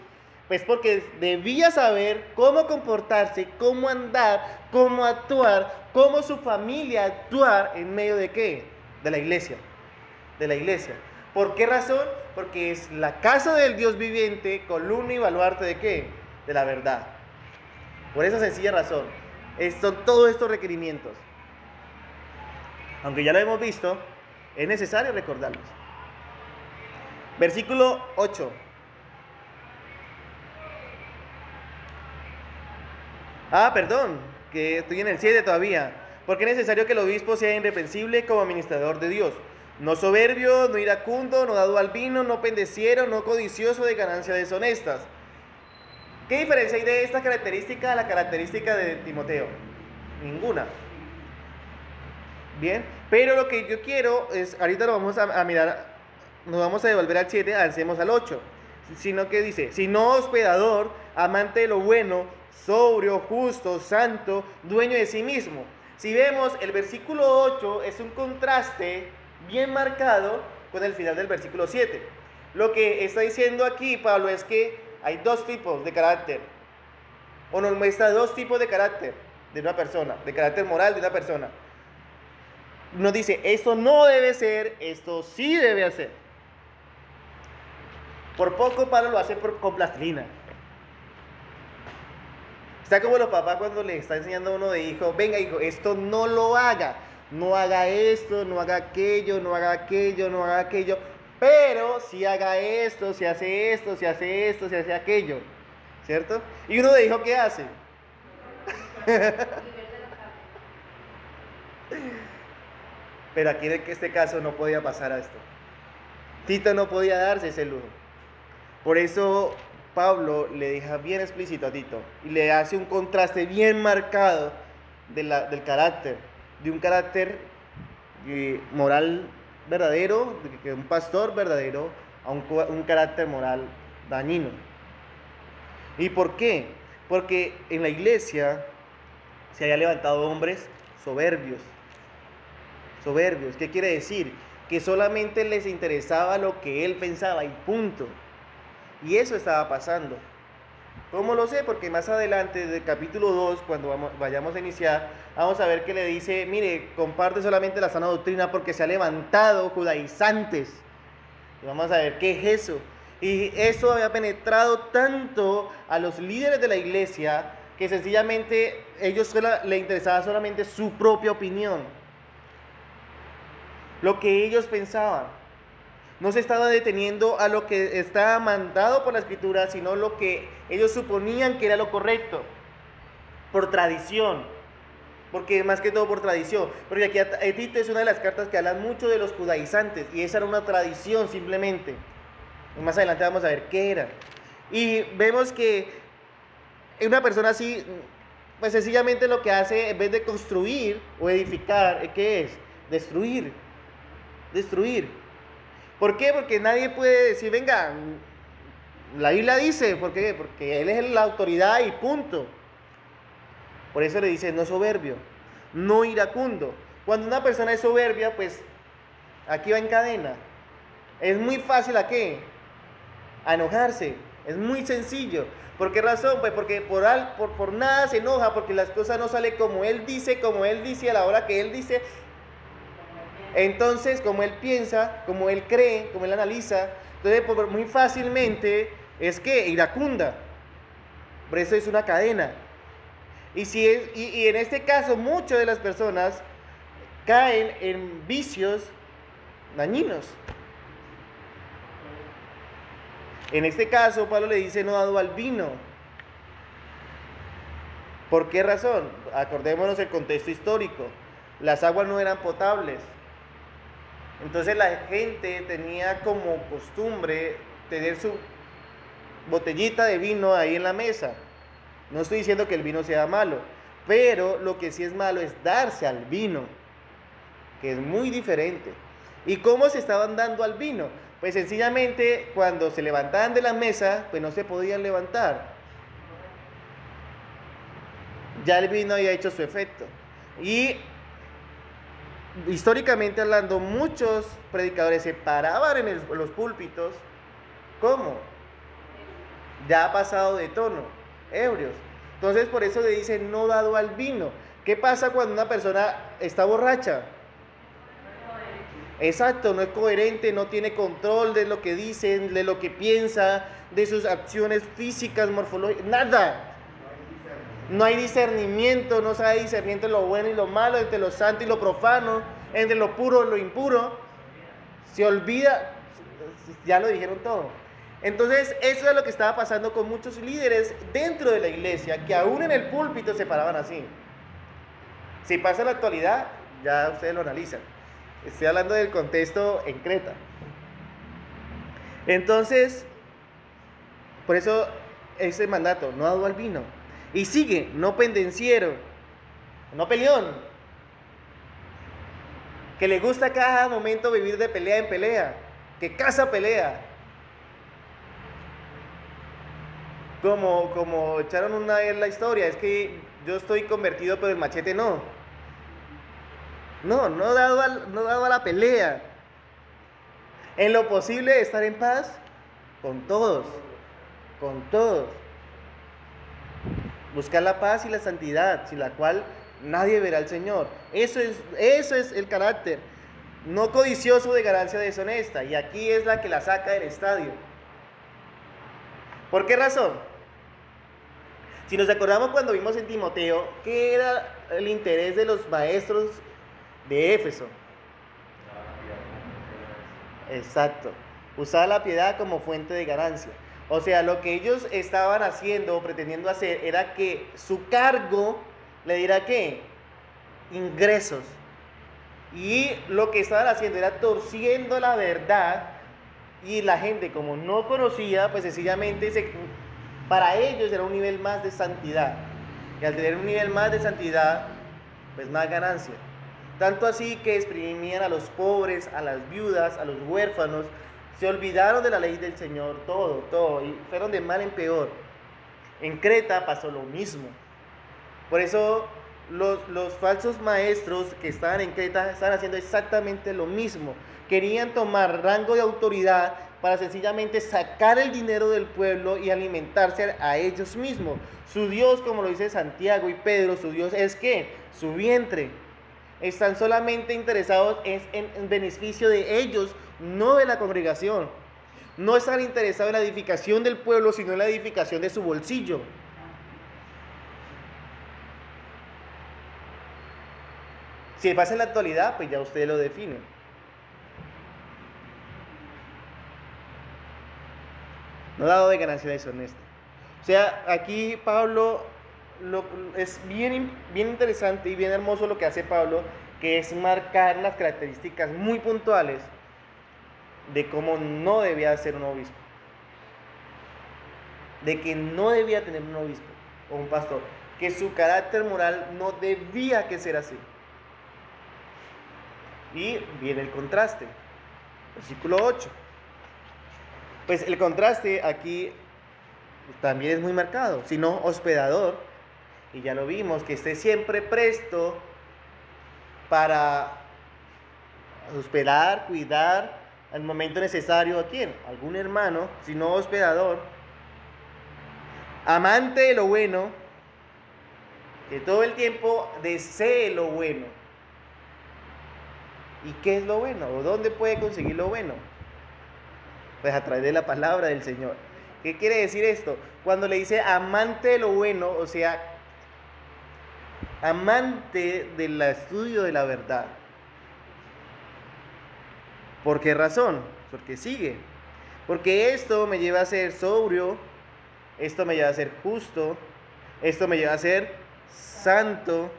pues porque debía saber cómo comportarse, cómo andar, cómo actuar, cómo su familia actuar en medio de ¿qué? De la iglesia. De la iglesia. ¿Por qué razón? Porque es la casa del Dios viviente, columna y baluarte de ¿qué? De la verdad. Por esa sencilla razón. Son todos estos requerimientos. Aunque ya lo hemos visto, es necesario recordarlos. Versículo 8. Perdón, que estoy en el 7 todavía. Porque es necesario que el obispo sea irreprensible como administrador de Dios. No soberbio, no iracundo, no dado al vino, no pendeciero, no codicioso de ganancias deshonestas. ¿Qué diferencia hay de esta característica a la característica de Timoteo? Ninguna. Bien, pero lo que yo quiero es, ahorita lo vamos a mirar, nos vamos a devolver al 7, avancemos al 8. Sino que dice, sino hospedador, amante de lo bueno, sobrio, justo, santo, dueño de sí mismo. Si vemos, el versículo 8 es un contraste bien marcado con el final del versículo 7. Lo que está diciendo aquí Pablo es que hay dos tipos de carácter, o nos muestra dos tipos de carácter de una persona, de carácter moral de una persona. Nos dice, esto no debe ser, esto sí debe hacer. Por poco Pablo lo hace con plastilina. Está como los papás cuando le está enseñando a uno de hijo, venga hijo, esto no lo haga. No haga esto, no haga aquello, no haga aquello, no haga aquello. Pero si haga esto, si hace esto, si hace esto, si hace aquello. ¿Cierto? Y uno de hijo, ¿qué hace? Pero aquí en este caso no podía pasar a esto. Tito no podía darse ese lujo. Por eso Pablo le deja bien explícito a Tito y le hace un contraste bien marcado del carácter, de un carácter moral verdadero, de un pastor verdadero, a un carácter moral dañino. ¿Y por qué? Porque en la iglesia se había levantado hombres soberbios. Soberbios, ¿qué quiere decir? Que solamente les interesaba lo que él pensaba y punto. Y eso estaba pasando. ¿Cómo lo sé? Porque más adelante, del capítulo 2, cuando vayamos a iniciar, vamos a ver que le dice, mire, comparte solamente la sana doctrina porque se ha levantado judaizantes. Y vamos a ver qué es eso. Y eso había penetrado tanto a los líderes de la iglesia que sencillamente ellos le interesaba solamente su propia opinión. Lo que ellos pensaban. No se estaba deteniendo a lo que estaba mandado por la escritura, sino lo que ellos suponían que era lo correcto, por tradición, porque más que todo por tradición, porque aquí Tito es una de las cartas que hablan mucho de los judaizantes, y esa era una tradición simplemente, y más adelante vamos a ver qué era, y vemos que una persona así, pues sencillamente lo que hace, en vez de construir o edificar, ¿qué es? Destruir. ¿Por qué? Porque nadie puede decir, venga, la Biblia dice, ¿por qué? Porque Él es la autoridad y punto. Por eso le dice, no soberbio, no iracundo. Cuando una persona es soberbia, pues aquí va en cadena. Es muy fácil ¿a qué? A enojarse. Es muy sencillo. ¿Por qué razón? Pues porque por nada se enoja, porque las cosas no salen como Él dice, a la hora que Él dice. Entonces, como él piensa, como él cree, como él analiza, entonces muy fácilmente es que iracunda. Por eso es una cadena. Y en este caso, muchas de las personas caen en vicios dañinos. En este caso, Pablo le dice no dado al vino. ¿Por qué razón? Acordémonos el contexto histórico. Las aguas no eran potables. Entonces la gente tenía como costumbre tener su botellita de vino ahí en la mesa. No estoy diciendo que el vino sea malo, pero lo que sí es malo es darse al vino, que es muy diferente. ¿Y cómo se estaban dando al vino? Pues sencillamente cuando se levantaban de la mesa, pues no se podían levantar. Ya el vino había hecho su efecto. Y históricamente hablando, muchos predicadores se paraban en los púlpitos. ¿Cómo? Ya ha pasado de tono, ebrios. Entonces por eso le dicen no dado al vino. ¿Qué pasa cuando una persona está borracha? Exacto, no es coherente, no tiene control de lo que dice, de lo que piensa, de sus acciones físicas, morfológicas, nada. No hay discernimiento, no sabe discernir entre lo bueno y lo malo, entre lo santo y lo profano, entre lo puro y lo impuro. Se olvida, ya lo dijeron todo. Entonces, eso es lo que estaba pasando con muchos líderes dentro de la iglesia, que aún en el púlpito se paraban así. Si pasa en la actualidad, ya ustedes lo analizan. Estoy hablando del contexto en Creta. Entonces, por eso ese mandato, no dado al vino. Y sigue, no pendenciero, no peleón, que le gusta cada momento vivir de pelea en pelea, que caza pelea. Como echaron una vez la historia, es que yo estoy convertido pero el machete no. No dado a la pelea. En lo posible estar en paz con todos, con todos. Buscar la paz y la santidad, sin la cual nadie verá al Señor. Eso es el carácter. No codicioso de ganancia deshonesta. Y aquí es la que la saca del estadio. ¿Por qué razón? Si nos acordamos cuando vimos en Timoteo, ¿qué era el interés de los maestros de Éfeso? Exacto. Usar la piedad como fuente de ganancia. O sea, lo que ellos estaban haciendo o pretendiendo hacer era que su cargo le diera ¿qué? Ingresos. Y lo que estaban haciendo era torciendo la verdad, y la gente, como no conocía, pues sencillamente para ellos era un nivel más de santidad. Y al tener un nivel más de santidad, pues más ganancia. Tanto así que exprimían a los pobres, a las viudas, a los huérfanos. Se olvidaron de la ley del Señor, todo, y fueron de mal en peor. En Creta pasó lo mismo. Por eso los falsos maestros que estaban en Creta estaban haciendo exactamente lo mismo. Querían tomar rango de autoridad para sencillamente sacar el dinero del pueblo y alimentarse a ellos mismos. Su Dios, como lo dice Santiago y Pedro, su Dios es ¿qué? Su vientre. Están solamente interesados en beneficio de ellos, no de la congregación. No están interesados en la edificación del pueblo, sino en la edificación de su bolsillo. Si pasa en la actualidad, pues ya usted lo define. No dado de ganancia deshonesta. O sea, aquí Pablo es bien interesante y bien hermoso lo que hace Pablo, que es marcar las características muy puntuales de cómo no debía ser un obispo, de que no debía tener un obispo o un pastor, que su carácter moral no debía que ser así. Y viene el contraste, versículo 8. Pues el contraste aquí también es muy marcado, sino hospedador, y ya lo vimos, que esté siempre presto para hospedar, cuidar al momento necesario a quién, algún hermano, sino hospedador, amante de lo bueno, que todo el tiempo desee lo bueno. ¿Y qué es lo bueno? ¿O dónde puede conseguir lo bueno? Pues a través de la palabra del Señor. ¿Qué quiere decir esto? Cuando le dice amante de lo bueno, o sea, amante del estudio de la verdad. ¿Por qué razón? Porque sigue. Porque esto me lleva a ser sobrio, esto me lleva a ser justo, esto me lleva a ser santo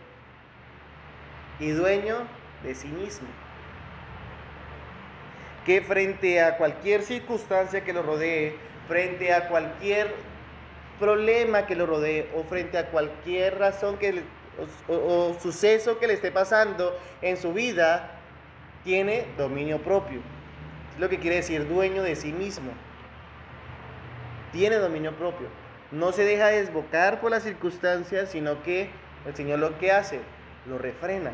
y dueño de sí mismo. Que frente a cualquier circunstancia que lo rodee, frente a cualquier problema que lo rodee, o frente a cualquier razón o suceso que le esté pasando en su vida, tiene dominio propio. Es lo que quiere decir dueño de sí mismo. Tiene dominio propio. No se deja desbocar por las circunstancias, sino que el Señor lo que hace, lo refrena.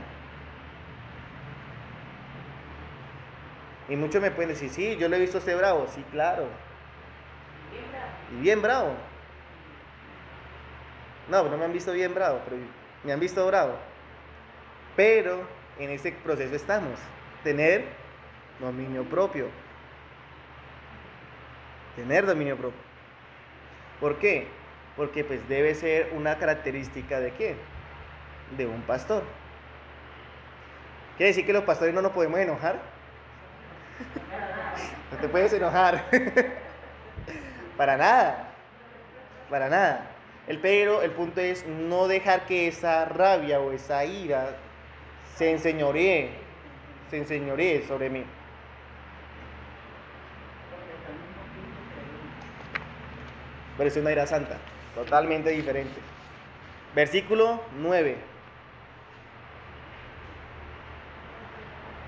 Y muchos me pueden decir, sí, yo lo he visto a usted bravo. Sí, claro. Y bien bravo. No me han visto bien bravo, pero me han visto bravo. Pero en este proceso estamos. Tener dominio propio. Tener dominio propio. ¿Por qué? Porque pues debe ser una característica de ¿qué? De un pastor. ¿Quiere decir que los pastores no nos podemos enojar? No te puedes enojar. Para nada. Para nada. Pero el punto es no dejar que esa rabia o esa ira se enseñoree sobre mí. pero es una era santa, totalmente diferente. Versículo 9.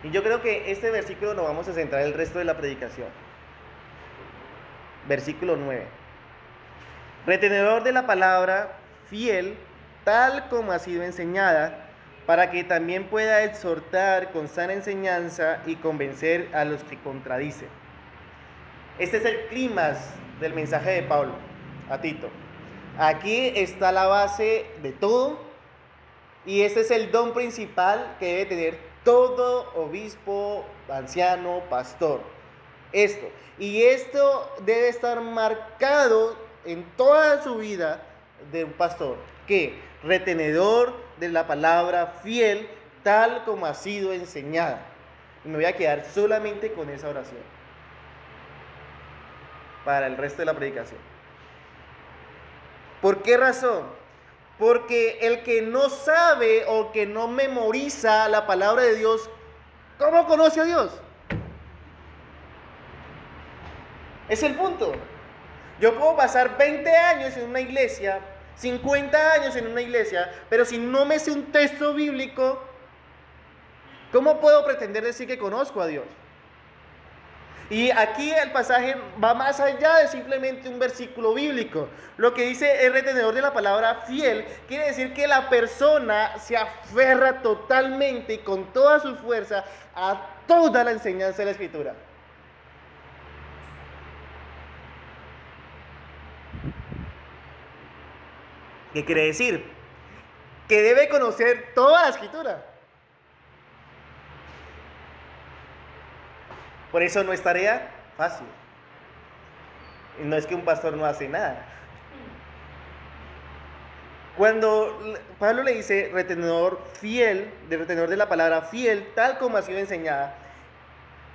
Y yo creo que este versículo nos vamos a centrar el resto de la predicación. Versículo 9. Retenedor de la palabra, fiel, tal como ha sido enseñada, para que también pueda exhortar con sana enseñanza y convencer a los que contradicen. Este es el clímax del mensaje de Pablo a Tito. Aquí está la base de todo y este es el don principal que debe tener todo obispo, anciano, pastor. Esto. Y esto debe estar marcado en toda su vida de un pastor. ¿Qué? Retenedor de la palabra, fiel, tal como ha sido enseñada. Y me voy a quedar solamente con esa oración para el resto de la predicación. ¿Por qué razón? Porque el que no sabe o que no memoriza la palabra de Dios, ¿cómo conoce a Dios? Es el punto. Yo puedo pasar 20 años en una iglesia, 50 años en una iglesia, pero si no me sé un texto bíblico, ¿cómo puedo pretender decir que conozco a Dios? Y aquí el pasaje va más allá de simplemente un versículo bíblico. Lo que dice el retenedor de la palabra fiel quiere decir que la persona se aferra totalmente y con toda su fuerza a toda la enseñanza de la Escritura. ¿Qué quiere decir? Que debe conocer toda la Escritura. Por eso no es tarea fácil. Y no es que un pastor no hace nada. Cuando Pablo le dice retenedor fiel, retenedor de la palabra fiel, tal como ha sido enseñada,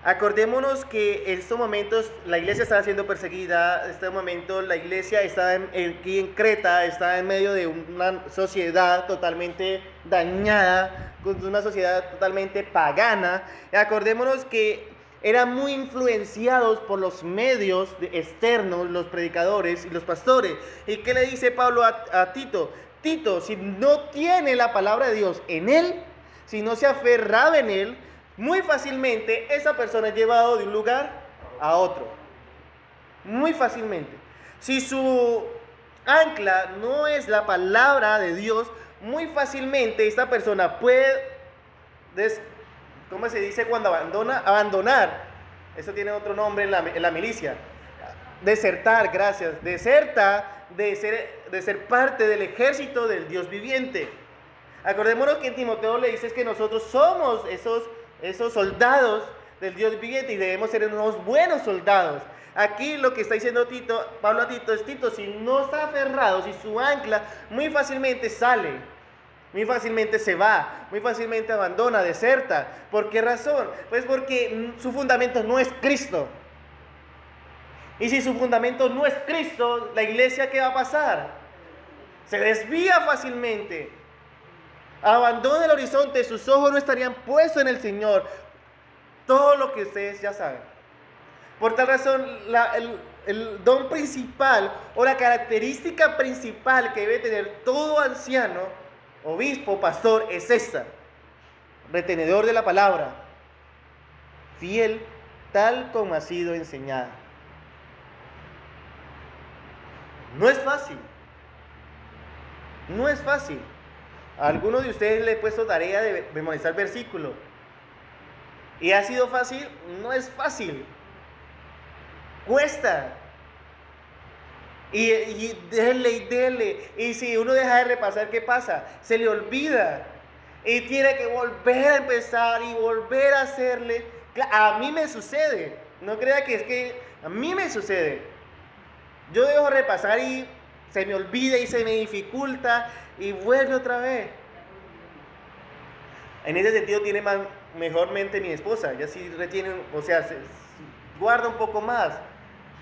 acordémonos que en estos momentos la iglesia estaba siendo perseguida, en este momento la iglesia está aquí en Creta, está en medio de una sociedad totalmente dañada, con una sociedad totalmente pagana. Acordémonos que eran muy influenciados por los medios externos, los predicadores y los pastores. ¿Y qué le dice Pablo a Tito? Tito, si no tiene la palabra de Dios en él, si no se aferraba en él, muy fácilmente esa persona es llevada de un lugar a otro. Muy fácilmente. Si su ancla no es la palabra de Dios, muy fácilmente esta persona puede, ¿cómo se dice cuando abandonar? Eso tiene otro nombre en la milicia. Desertar, gracias. Deserta de ser parte del ejército del Dios viviente. Acordémonos que en Timoteo le dices que nosotros somos esos soldados del Dios viviente y debemos ser unos buenos soldados. Aquí lo que está diciendo Pablo a Tito es: Tito, si no está aferrado, si su ancla, muy fácilmente sale, muy fácilmente se va, muy fácilmente abandona, deserta. ¿Por qué razón? Pues porque su fundamento no es Cristo. Y si su fundamento no es Cristo, la iglesia, ¿qué va a pasar? Se desvía fácilmente. Abandona el horizonte, sus ojos no estarían puestos en el Señor. Todo lo que ustedes ya saben. Por tal razón, el don principal o la característica principal que debe tener todo anciano, obispo, pastor, es esta: retenedor de la palabra, fiel tal como ha sido enseñada. No es fácil. No es fácil. A algunos de ustedes les he puesto tarea de memorizar versículos. ¿Y ha sido fácil? No es fácil. Cuesta. Y dele. Y si uno deja de repasar, ¿qué pasa? Se le olvida. Y tiene que volver a empezar y volver a hacerle. A mí me sucede. No crea que es que a mí me sucede. Yo dejo repasar y se me olvida y se me dificulta y vuelve otra vez. En ese sentido tiene mejor mente mi esposa. Ella sí retiene, o sea, guarda un poco más.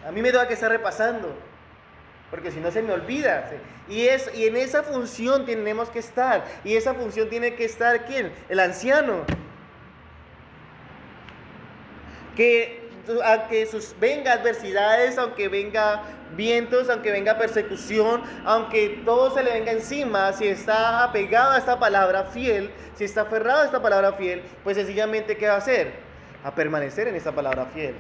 A mí me da que estar repasando, porque si no se me olvida. Y en esa función tenemos que estar. Y esa función tiene que estar, ¿quién? El anciano. Que venga adversidades, aunque venga vientos, aunque venga persecución, aunque todo se le venga encima, si está apegado a esta palabra fiel, si está aferrado a esta palabra fiel, pues sencillamente ¿qué va a hacer? A permanecer en esta palabra fiel.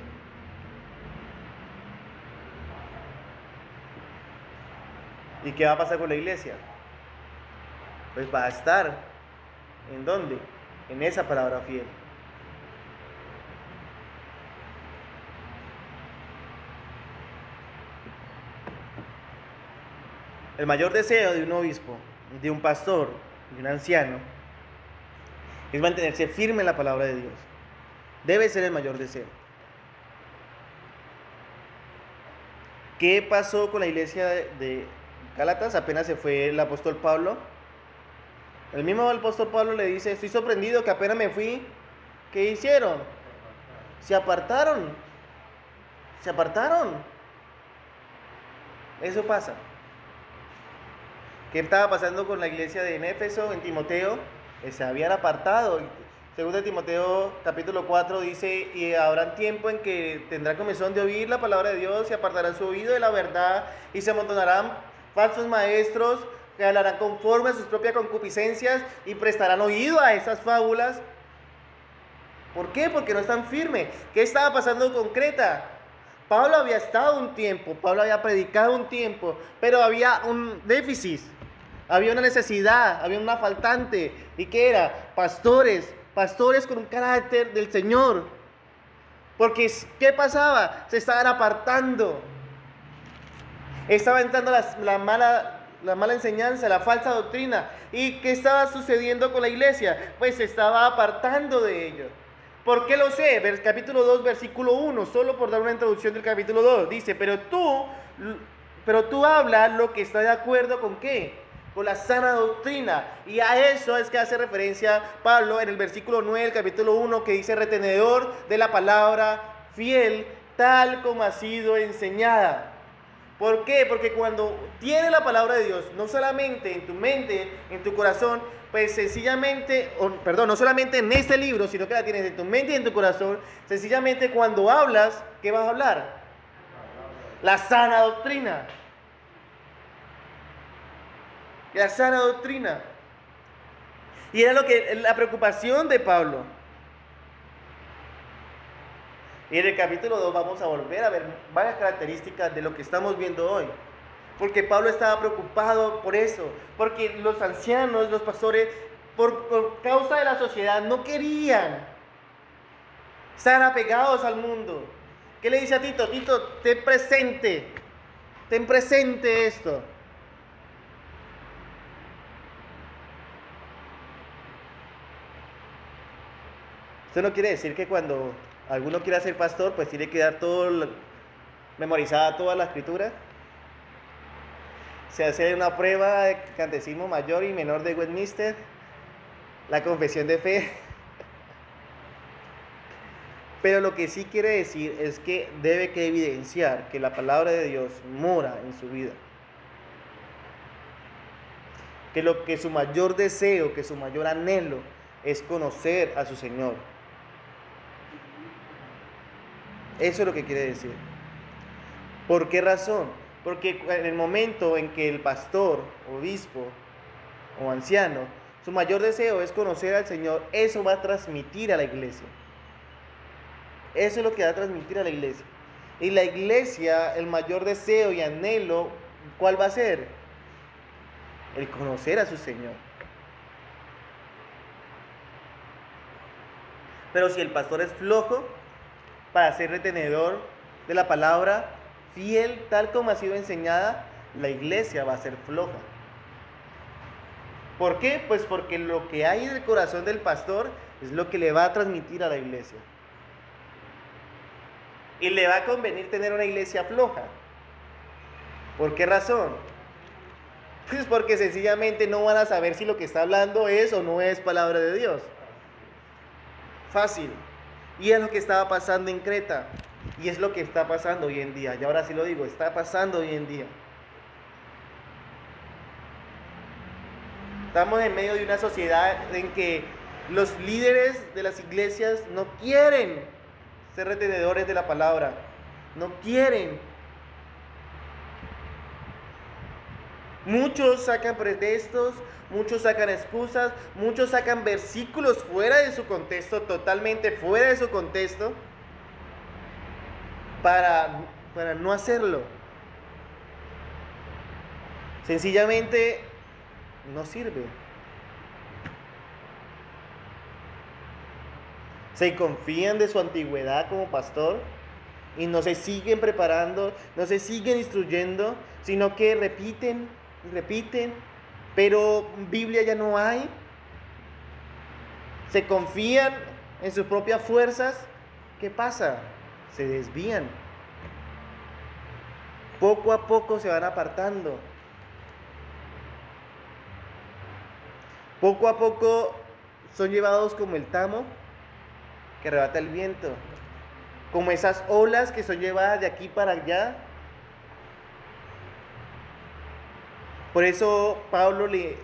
¿Y qué va a pasar con la iglesia? Pues va a estar, ¿en dónde? En esa palabra fiel. El mayor deseo de un obispo, de un pastor, de un anciano, es mantenerse firme en la palabra de Dios. Debe ser el mayor deseo. ¿Qué pasó con la iglesia de Gálatas? Apenas se fue el apóstol Pablo. El mismo apóstol Pablo le dice, estoy sorprendido que apenas me fui. ¿Qué hicieron? Se apartaron. Se apartaron. Eso pasa. ¿Qué estaba pasando con la iglesia de Éfeso, en Timoteo? Se habían apartado. Según de Timoteo capítulo 4 dice, y habrá tiempo en que tendrá comezón de oír la palabra de Dios, y apartarán su oído de la verdad, y se amontonarán falsos maestros, que hablarán conforme a sus propias concupiscencias, y prestarán oído a esas fábulas. ¿Por qué? Porque no están firmes. ¿Qué estaba pasando con Creta? Pablo había estado un tiempo, Pablo había predicado un tiempo, pero había un déficit, había una necesidad, había una faltante. ¿Y qué era? Pastores con un carácter del Señor. Porque ¿qué pasaba? Se estaban apartando. Estaba entrando la mala enseñanza, la falsa doctrina. ¿Y qué estaba sucediendo con la iglesia? Pues se estaba apartando de ellos. ¿Por qué lo sé? Capítulo 2, versículo 1, solo por dar una introducción del capítulo 2. Dice, pero tú hablas lo que está de acuerdo con ¿qué? Con la sana doctrina. Y a eso es que hace referencia Pablo en el versículo 9 del capítulo 1, que dice, retenedor de la palabra fiel, tal como ha sido enseñada. ¿Por qué? Porque cuando tienes la palabra de Dios, no solamente en tu mente, en tu corazón, pues sencillamente, no solamente en este libro, sino que la tienes en tu mente y en tu corazón, sencillamente cuando hablas, ¿qué vas a hablar? La sana doctrina. La sana doctrina. Y era la preocupación de Pablo. Y en el capítulo 2 vamos a volver a ver varias características de lo que estamos viendo hoy. Porque Pablo estaba preocupado por eso. Porque los ancianos, los pastores, por causa de la sociedad, no querían estar apegados al mundo. ¿Qué le dice a Tito? Tito, ten presente esto. Esto no quiere decir que cuando alguno quiera ser pastor, pues tiene que dar memorizada toda la escritura. Se hace una prueba de catecismo mayor y menor de Westminster, la confesión de fe. Pero lo que sí quiere decir es que debe que evidenciar que la palabra de Dios mora en su vida. Que su mayor deseo, que su mayor anhelo es conocer a su Señor. Eso es lo que quiere decir. ¿Por qué razón? Porque en el momento en que el pastor, obispo o anciano, su mayor deseo es conocer al Señor, eso va a transmitir a la iglesia. Eso es lo que va a transmitir a la iglesia. Y la iglesia, el mayor deseo y anhelo, ¿cuál va a ser? El conocer a su Señor. Pero si el pastor es flojo para ser retenedor de la palabra, fiel tal como ha sido enseñada, la iglesia va a ser floja. ¿Por qué? Pues porque lo que hay en el corazón del pastor es lo que le va a transmitir a la iglesia. Y le va a convenir tener una iglesia floja. ¿Por qué razón? Pues porque sencillamente no van a saber si lo que está hablando es o no es palabra de Dios. Fácil. Y es lo que estaba pasando en Creta. Y es lo que está pasando hoy en día. Y ahora sí lo digo, está pasando hoy en día. Estamos en medio de una sociedad en que los líderes de las iglesias no quieren ser retenedores de la palabra. No quieren. Muchos sacan pretextos, muchos sacan excusas, muchos sacan versículos fuera de su contexto, totalmente fuera de su contexto, para no hacerlo. Sencillamente no sirve. Se confían de su antigüedad como pastor y no se siguen preparando, no se siguen instruyendo, sino que repiten, pero Biblia ya no hay. Se confían en sus propias fuerzas. ¿Qué pasa? Se desvían. Poco a poco se van apartando. Poco a poco son llevados como el tamo que arrebata el viento, como esas olas que son llevadas de aquí para allá. Por eso Pablo le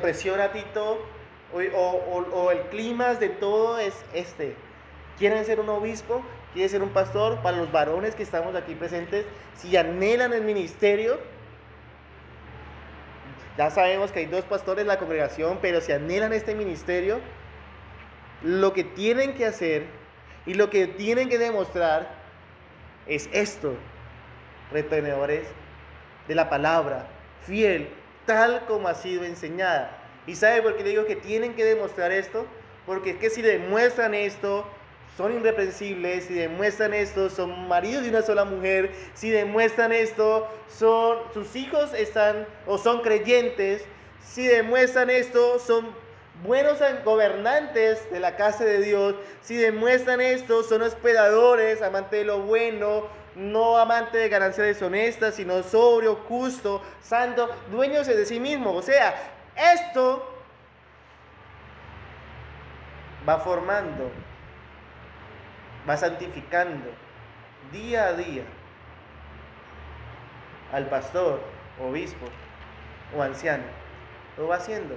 presiona a Tito, o el clímax de todo es este. ¿Quieren ser un obispo? ¿Quieren ser un pastor? Para los varones que estamos aquí presentes, si anhelan el ministerio, ya sabemos que hay 2 pastores en la congregación, pero si anhelan este ministerio, lo que tienen que hacer y lo que tienen que demostrar es esto: retenedores de la palabra, fiel, tal como ha sido enseñada. ¿Y sabe por qué le digo que tienen que demostrar esto? Porque es que si demuestran esto, son irreprensibles. Si demuestran esto, son maridos de una sola mujer. Si demuestran esto, sus hijos están o son creyentes. Si demuestran esto, son buenos gobernantes de la casa de Dios. Si demuestran esto, son hospedadores, amantes de lo bueno, no amantes de ganancias deshonestas, sino sobrio, justo, santo, dueños de sí mismos. O sea, esto va formando, va santificando día a día al pastor, obispo o anciano. Lo va haciendo.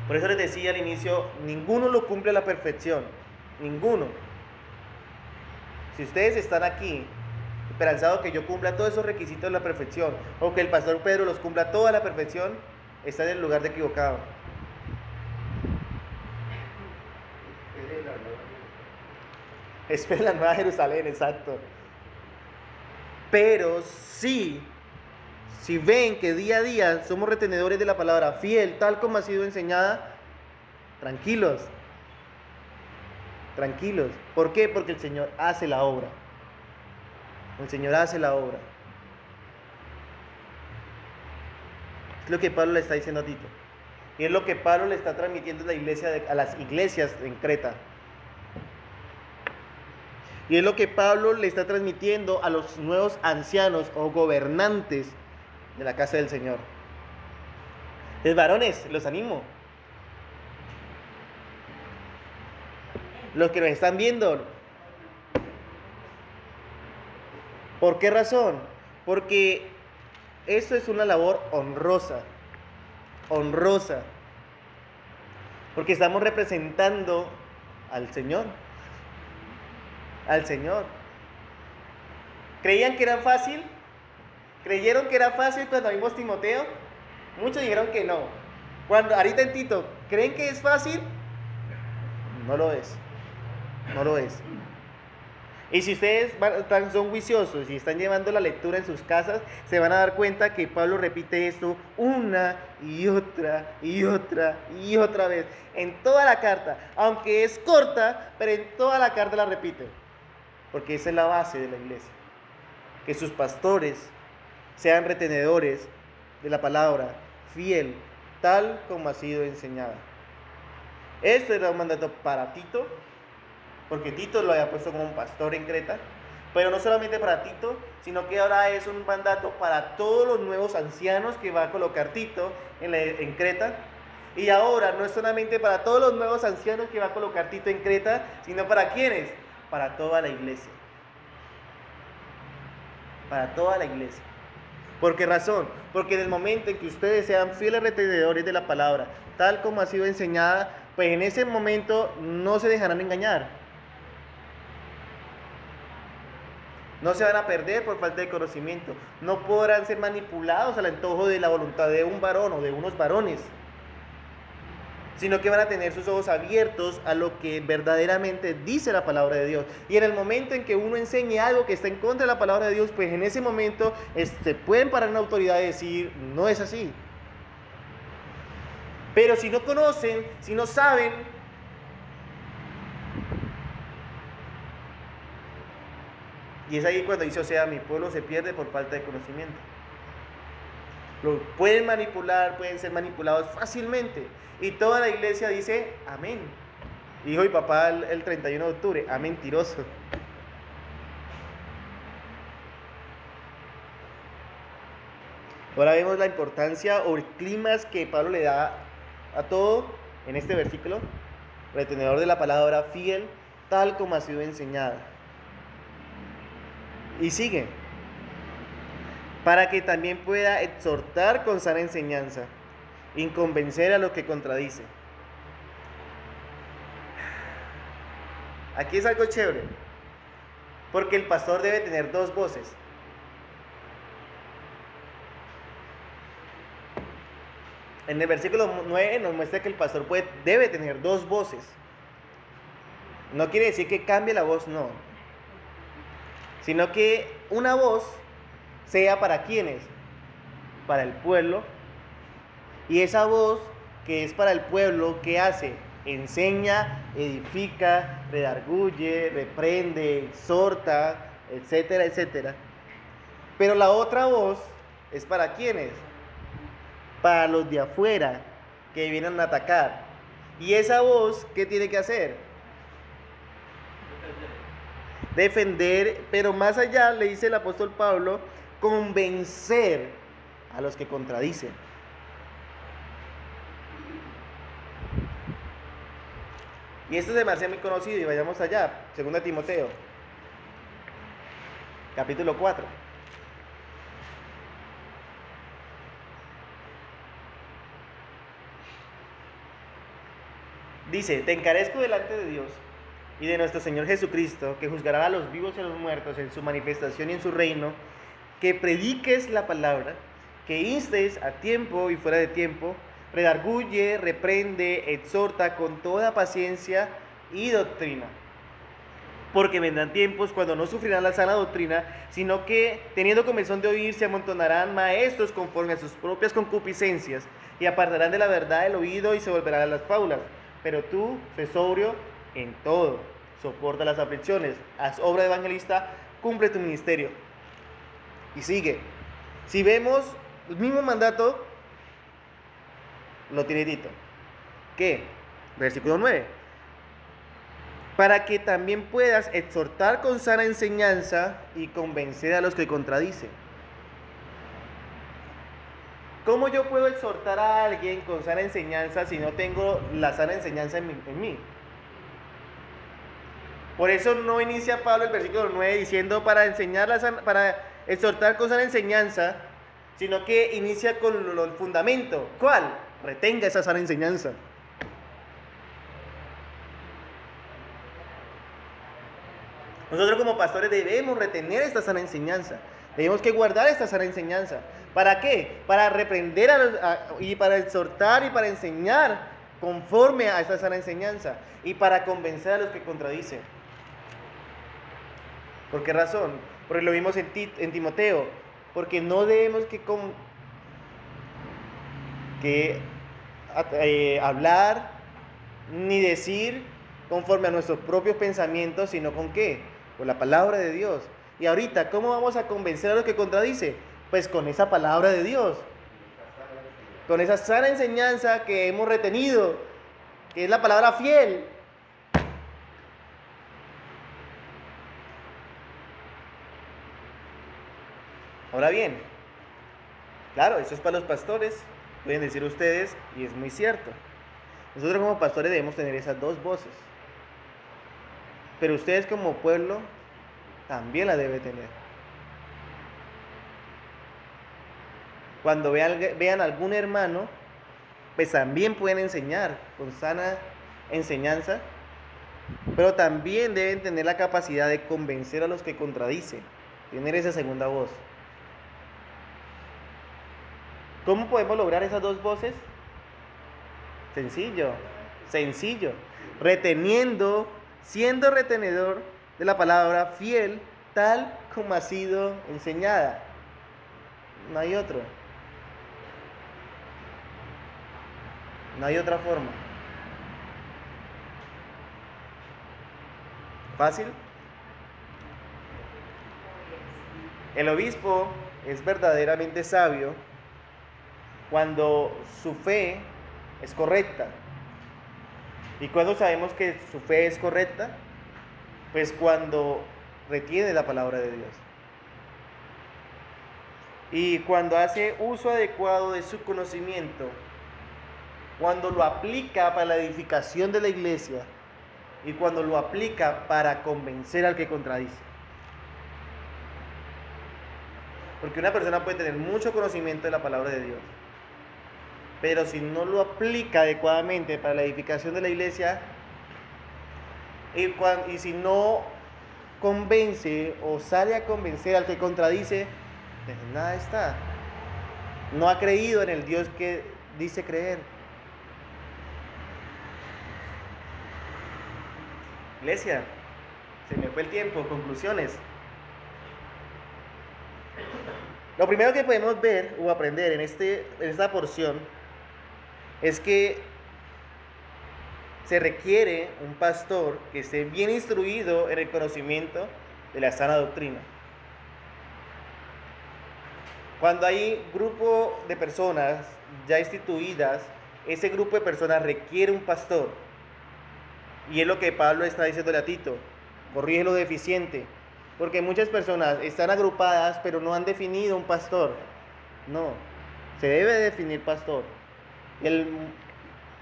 Por eso les decía al inicio, ninguno lo cumple a la perfección. Ninguno. Si ustedes están aquí esperanzados que yo cumpla todos esos requisitos a la perfección, o que el pastor Pedro los cumpla toda a la perfección, están en el lugar de equivocado. Esperen la nueva Jerusalén, exacto. Pero si ven que día a día somos retenedores de la palabra, fiel, tal como ha sido enseñada, tranquilos. Tranquilos. ¿Por qué? Porque el Señor hace la obra. El Señor hace la obra. Es lo que Pablo le está diciendo a Tito. Y es lo que Pablo le está transmitiendo a las iglesias en Creta. Y es lo que Pablo le está transmitiendo a los nuevos ancianos o gobernantes de la casa del Señor. Entonces, varones, los animo. Los que nos están viendo. ¿Por qué razón? Porque esto es una labor honrosa. Honrosa. Porque estamos representando al Señor. Al Señor. ¿Creían que era fácil? ¿Creyeron que era fácil cuando vimos Timoteo? Muchos dijeron que no. Cuando ahorita en Tito, ¿creen que es fácil? No lo es. No lo es. Y si ustedes son juiciosos y están llevando la lectura en sus casas, se van a dar cuenta que Pablo repite esto una y otra y otra y otra vez. En toda la carta, aunque es corta, pero en toda la carta la repite. Porque esa es la base de la iglesia. Que sus pastores sean retenedores de la palabra, fiel, tal como ha sido enseñada. Esto era un mandato para Tito, porque Tito lo había puesto como un pastor en Creta, pero no solamente para Tito, sino que ahora es un mandato para todos los nuevos ancianos que va a colocar Tito en Creta. Y ahora no es solamente para todos los nuevos ancianos que va a colocar Tito en Creta, sino para ¿quiénes? Para toda la iglesia. Para toda la iglesia. ¿Por qué razón? Porque en el momento en que ustedes sean fieles retenedores de la palabra, tal como ha sido enseñada, pues en ese momento no se dejarán engañar. No se van a perder por falta de conocimiento. No podrán ser manipulados al antojo de la voluntad de un varón o de unos varones, sino que van a tener sus ojos abiertos a lo que verdaderamente dice la palabra de Dios. Y en el momento en que uno enseñe algo que está en contra de la palabra de Dios, pues en ese momento se pueden parar una autoridad y decir, no es así. Pero si no conocen, si no saben, y es ahí cuando dice, o sea, mi pueblo se pierde por falta de conocimiento. Lo pueden manipular, pueden ser manipulados fácilmente. Y toda la iglesia dice, amén. Dijo mi papá el 31 de octubre, amén, mentiroso. Ahora vemos la importancia o el clima que Pablo le da a todo en este versículo. Retenedor de la palabra, fiel, tal como ha sido enseñada. Y sigue. Para que también pueda exhortar con sana enseñanza y convencer a los que contradicen. Aquí es algo chévere, porque el pastor debe tener dos voces. En el versículo 9 nos muestra que el pastor debe tener dos voces. No quiere decir que cambie la voz, no. Sino que una voz sea para quienes, para el pueblo, y esa voz que es para el pueblo, ¿qué hace? Enseña, edifica, redarguye, reprende, exhorta, etcétera, etcétera. Pero la otra voz es para quienes, para los de afuera que vienen a atacar. Y esa voz, ¿qué tiene que hacer? Defender, pero más allá, le dice el apóstol Pablo, convencer a los que contradicen. Y esto es demasiado muy conocido y vayamos allá, 2 Timoteo, capítulo 4. Dice, te encarezco delante de Dios y de nuestro Señor Jesucristo, que juzgará a los vivos y a los muertos en su manifestación y en su reino, que prediques la palabra, que instes a tiempo y fuera de tiempo, redarguye, reprende, exhorta con toda paciencia y doctrina. Porque vendrán tiempos cuando no sufrirán la sana doctrina, sino que, teniendo comezón de oír, se amontonarán maestros conforme a sus propias concupiscencias, y apartarán de la verdad el oído y se volverán a las fábulas. Pero tú, sé sobrio en todo, soporta las aflicciones, haz obra de evangelista, cumple tu ministerio. Y sigue. Si vemos el mismo mandato, lo tiene Tito. ¿Qué? Versículo 9. Para que también puedas exhortar con sana enseñanza y convencer a los que contradicen. ¿Cómo yo puedo exhortar a alguien con sana enseñanza si no tengo la sana enseñanza en mí? Por eso no inicia Pablo el versículo 9 diciendo para exhortar con sana enseñanza, sino que inicia con el fundamento. ¿Cuál? Retenga esa sana enseñanza. Nosotros como pastores debemos retener esta sana enseñanza. Debemos que guardar esta sana enseñanza. ¿Para qué? Para reprender y para exhortar y para enseñar conforme a esta sana enseñanza y para convencer a los que contradicen. ¿Por qué razón? Porque lo vimos en Timoteo. Porque no debemos hablar ni decir conforme a nuestros propios pensamientos, sino ¿con qué? Con la palabra de Dios. Y ahorita, ¿cómo vamos a convencer a los que contradicen? Pues con esa palabra de Dios, con esa sana enseñanza que hemos retenido, que es la palabra fiel. Ahora bien, claro, eso es para los pastores, pueden decir ustedes, y es muy cierto. Nosotros como pastores debemos tener esas dos voces, pero ustedes como pueblo también la deben tener. Cuando vean algún hermano, pues también pueden enseñar con sana enseñanza, pero también deben tener la capacidad de convencer a los que contradicen, tener esa segunda voz. ¿Cómo podemos lograr esas dos voces? Sencillo, sencillo, siendo retenedor de la palabra fiel, tal como ha sido enseñada. No hay otro. No hay otra forma. ¿Fácil? El obispo es verdaderamente sabio cuando su fe es correcta. ¿Y cuándo sabemos que su fe es correcta? Pues cuando retiene la palabra de Dios. Y cuando hace uso adecuado de su conocimiento, cuando lo aplica para la edificación de la iglesia y cuando lo aplica para convencer al que contradice. Porque una persona puede tener mucho conocimiento de la palabra de Dios, pero si no lo aplica adecuadamente para la edificación de la iglesia y si no convence o sale a convencer al que contradice, pues nada está. No ha creído en el Dios que dice creer. Iglesia, se me fue el tiempo. Conclusiones. Lo primero que podemos ver o aprender en esta porción es que se requiere un pastor que esté bien instruido en el conocimiento de la sana doctrina. Cuando hay grupo de personas ya instituidas, ese grupo de personas requiere un pastor. Y es lo que Pablo está diciéndole a Tito: corrige lo deficiente. Porque muchas personas están agrupadas, pero no han definido un pastor. No, se debe definir pastor.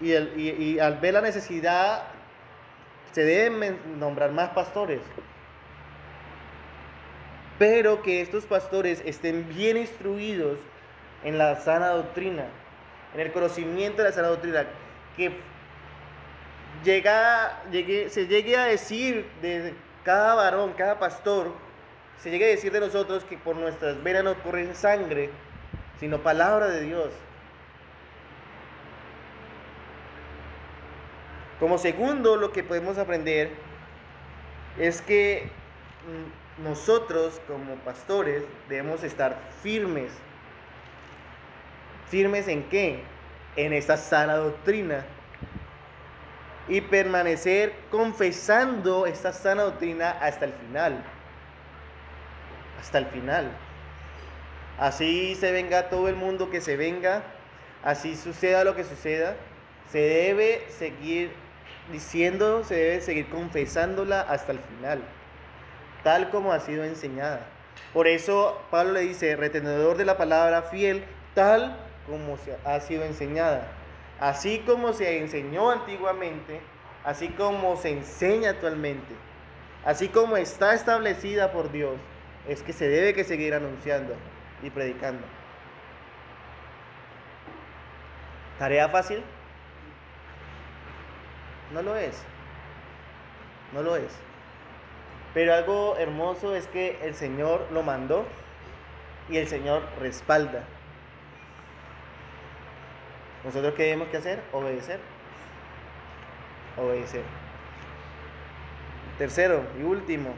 Y al ver la necesidad, se deben nombrar más pastores. Pero que estos pastores estén bien instruidos en la sana doctrina, en el conocimiento de la sana doctrina, que se llegue a decir de cada varón, cada pastor, se llegue a decir de nosotros que por nuestras venas no corre sangre, sino palabra de Dios. Como segundo, lo que podemos aprender es que nosotros como pastores debemos estar firmes. ¿Firmes en qué? En esta sana doctrina. Y permanecer confesando esta sana doctrina hasta el final. Hasta el final. Así se venga todo el mundo que se venga, así suceda lo que suceda, se debe seguir diciendo, se debe seguir confesándola hasta el final, tal como ha sido enseñada. Por eso Pablo le dice: retenedor de la palabra fiel, tal como ha sido enseñada. Así como se enseñó antiguamente, así como se enseña actualmente, así como está establecida por Dios, es que se debe que seguir anunciando y predicando. ¿Tarea fácil? No lo es. No lo es. Pero algo hermoso es que el Señor lo mandó y el Señor respalda. ¿Nosotros qué tenemos que hacer? Obedecer. Obedecer. Tercero y último,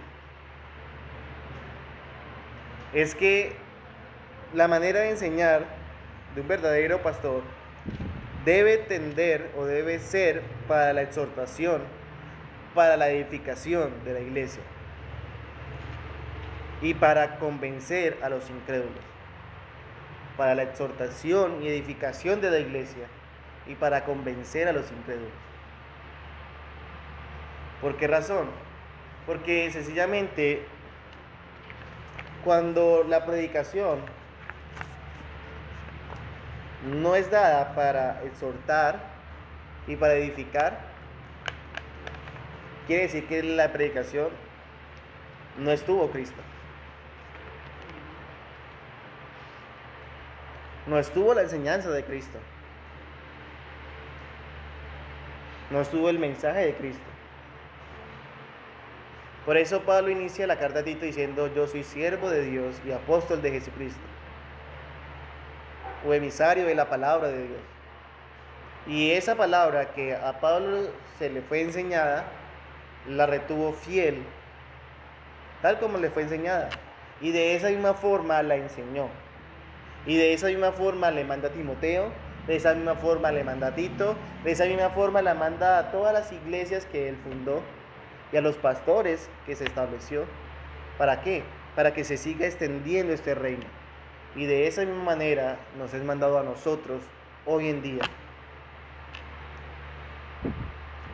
es que la manera de enseñar de un verdadero pastor debe tender o debe ser para la exhortación, para la edificación de la iglesia y para convencer a los incrédulos. Para la exhortación y edificación de la iglesia y para convencer a los incrédulos. ¿Por qué razón? Porque sencillamente cuando la predicación no es dada para exhortar y para edificar, quiere decir que la predicación no estuvo Cristo. No estuvo la enseñanza de Cristo. no estuvo el mensaje de Cristo. Por eso Pablo inicia la carta a Tito diciendo: yo soy siervo de Dios y apóstol de Jesucristo, o emisario de la palabra de Dios. Y esa palabra que a Pablo se le fue enseñada, la retuvo fiel, tal como le fue enseñada. Y de esa misma forma la enseñó. Y de esa misma forma le manda a Timoteo, de esa misma forma le manda a Tito, de esa misma forma la manda a todas las iglesias que él fundó y a los pastores que se estableció. ¿Para qué? Para que se siga extendiendo este reino. Y de esa misma manera nos es mandado a nosotros hoy en día.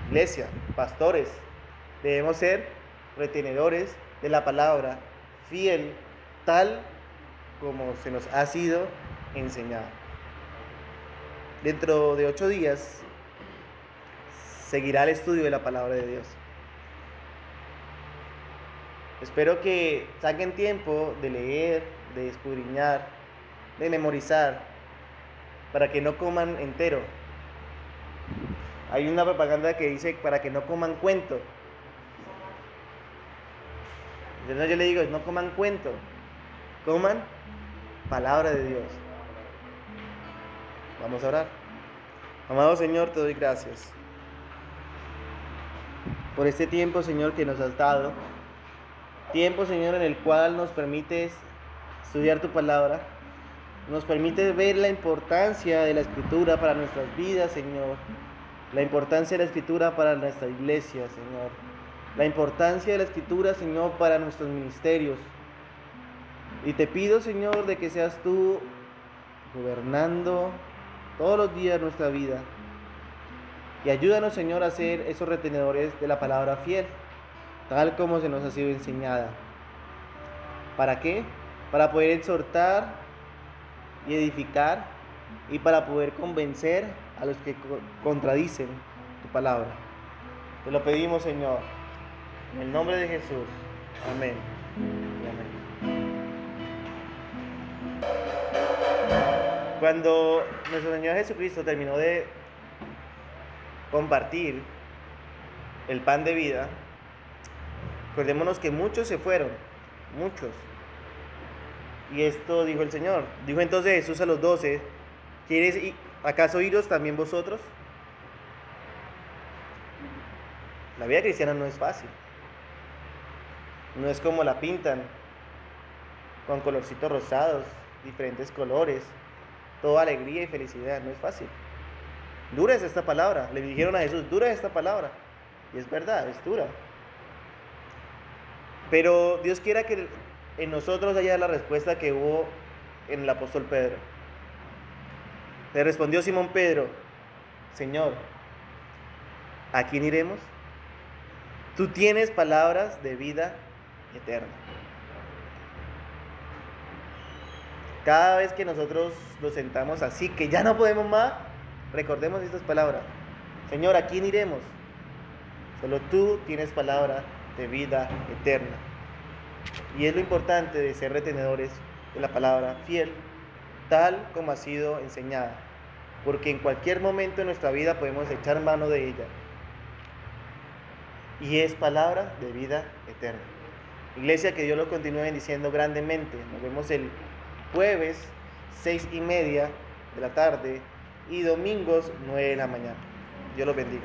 Iglesia, pastores, debemos ser retenedores de la palabra, fiel, tal como se nos ha sido enseñado. Dentro de 8 días seguirá el estudio de la palabra de Dios. Espero que saquen tiempo de leer, de escudriñar, de memorizar, para que no coman entero. Hay una propaganda que dice para que no coman cuento. Entonces yo le digo, no coman cuento, coman palabra de Dios. Vamos a orar. Amado Señor, te doy gracias por este tiempo, Señor, que nos has dado. Tiempo, Señor, en el cual nos permites estudiar tu palabra. Nos permites ver la importancia de la Escritura para nuestras vidas, Señor. La importancia de la Escritura para nuestra iglesia, Señor. La importancia de la Escritura, Señor, para nuestros ministerios. Y te pido, Señor, de que seas tú gobernando todos los días de nuestra vida. Y ayúdanos, Señor, a ser esos retenedores de la palabra fiel, tal como se nos ha sido enseñada. ¿Para qué? Para poder exhortar y edificar, y para poder convencer a los que contradicen tu palabra. Te lo pedimos, Señor, en el nombre de Jesús. Amén y amén. Cuando nuestro Señor Jesucristo terminó de compartir el pan de vida, acordémonos que muchos se fueron, muchos. Y esto dijo el Señor. Dijo entonces Jesús a los 12, ¿acaso iros también vosotros? La vida cristiana no es fácil. No es como la pintan, con colorcitos rosados, diferentes colores, toda alegría y felicidad. No es fácil. Dura es esta palabra. Le dijeron a Jesús, dura es esta palabra. Y es verdad, es dura. Pero Dios quiera que en nosotros haya la respuesta que hubo en el apóstol Pedro. Le respondió Simón Pedro: Señor, ¿a quién iremos? Tú tienes palabras de vida eterna. Cada vez que nosotros nos sentamos así, que ya no podemos más, recordemos estas palabras. Señor, ¿a quién iremos? Solo tú tienes palabra de vida eterna. Y es lo importante de ser retenedores de la palabra fiel, tal como ha sido enseñada, porque en cualquier momento de nuestra vida podemos echar mano de ella. Y es palabra de vida eterna. Iglesia, que Dios lo continúe bendiciendo grandemente. Nos vemos el jueves 6:30 de la tarde y domingos 9 de la mañana. Dios los bendiga.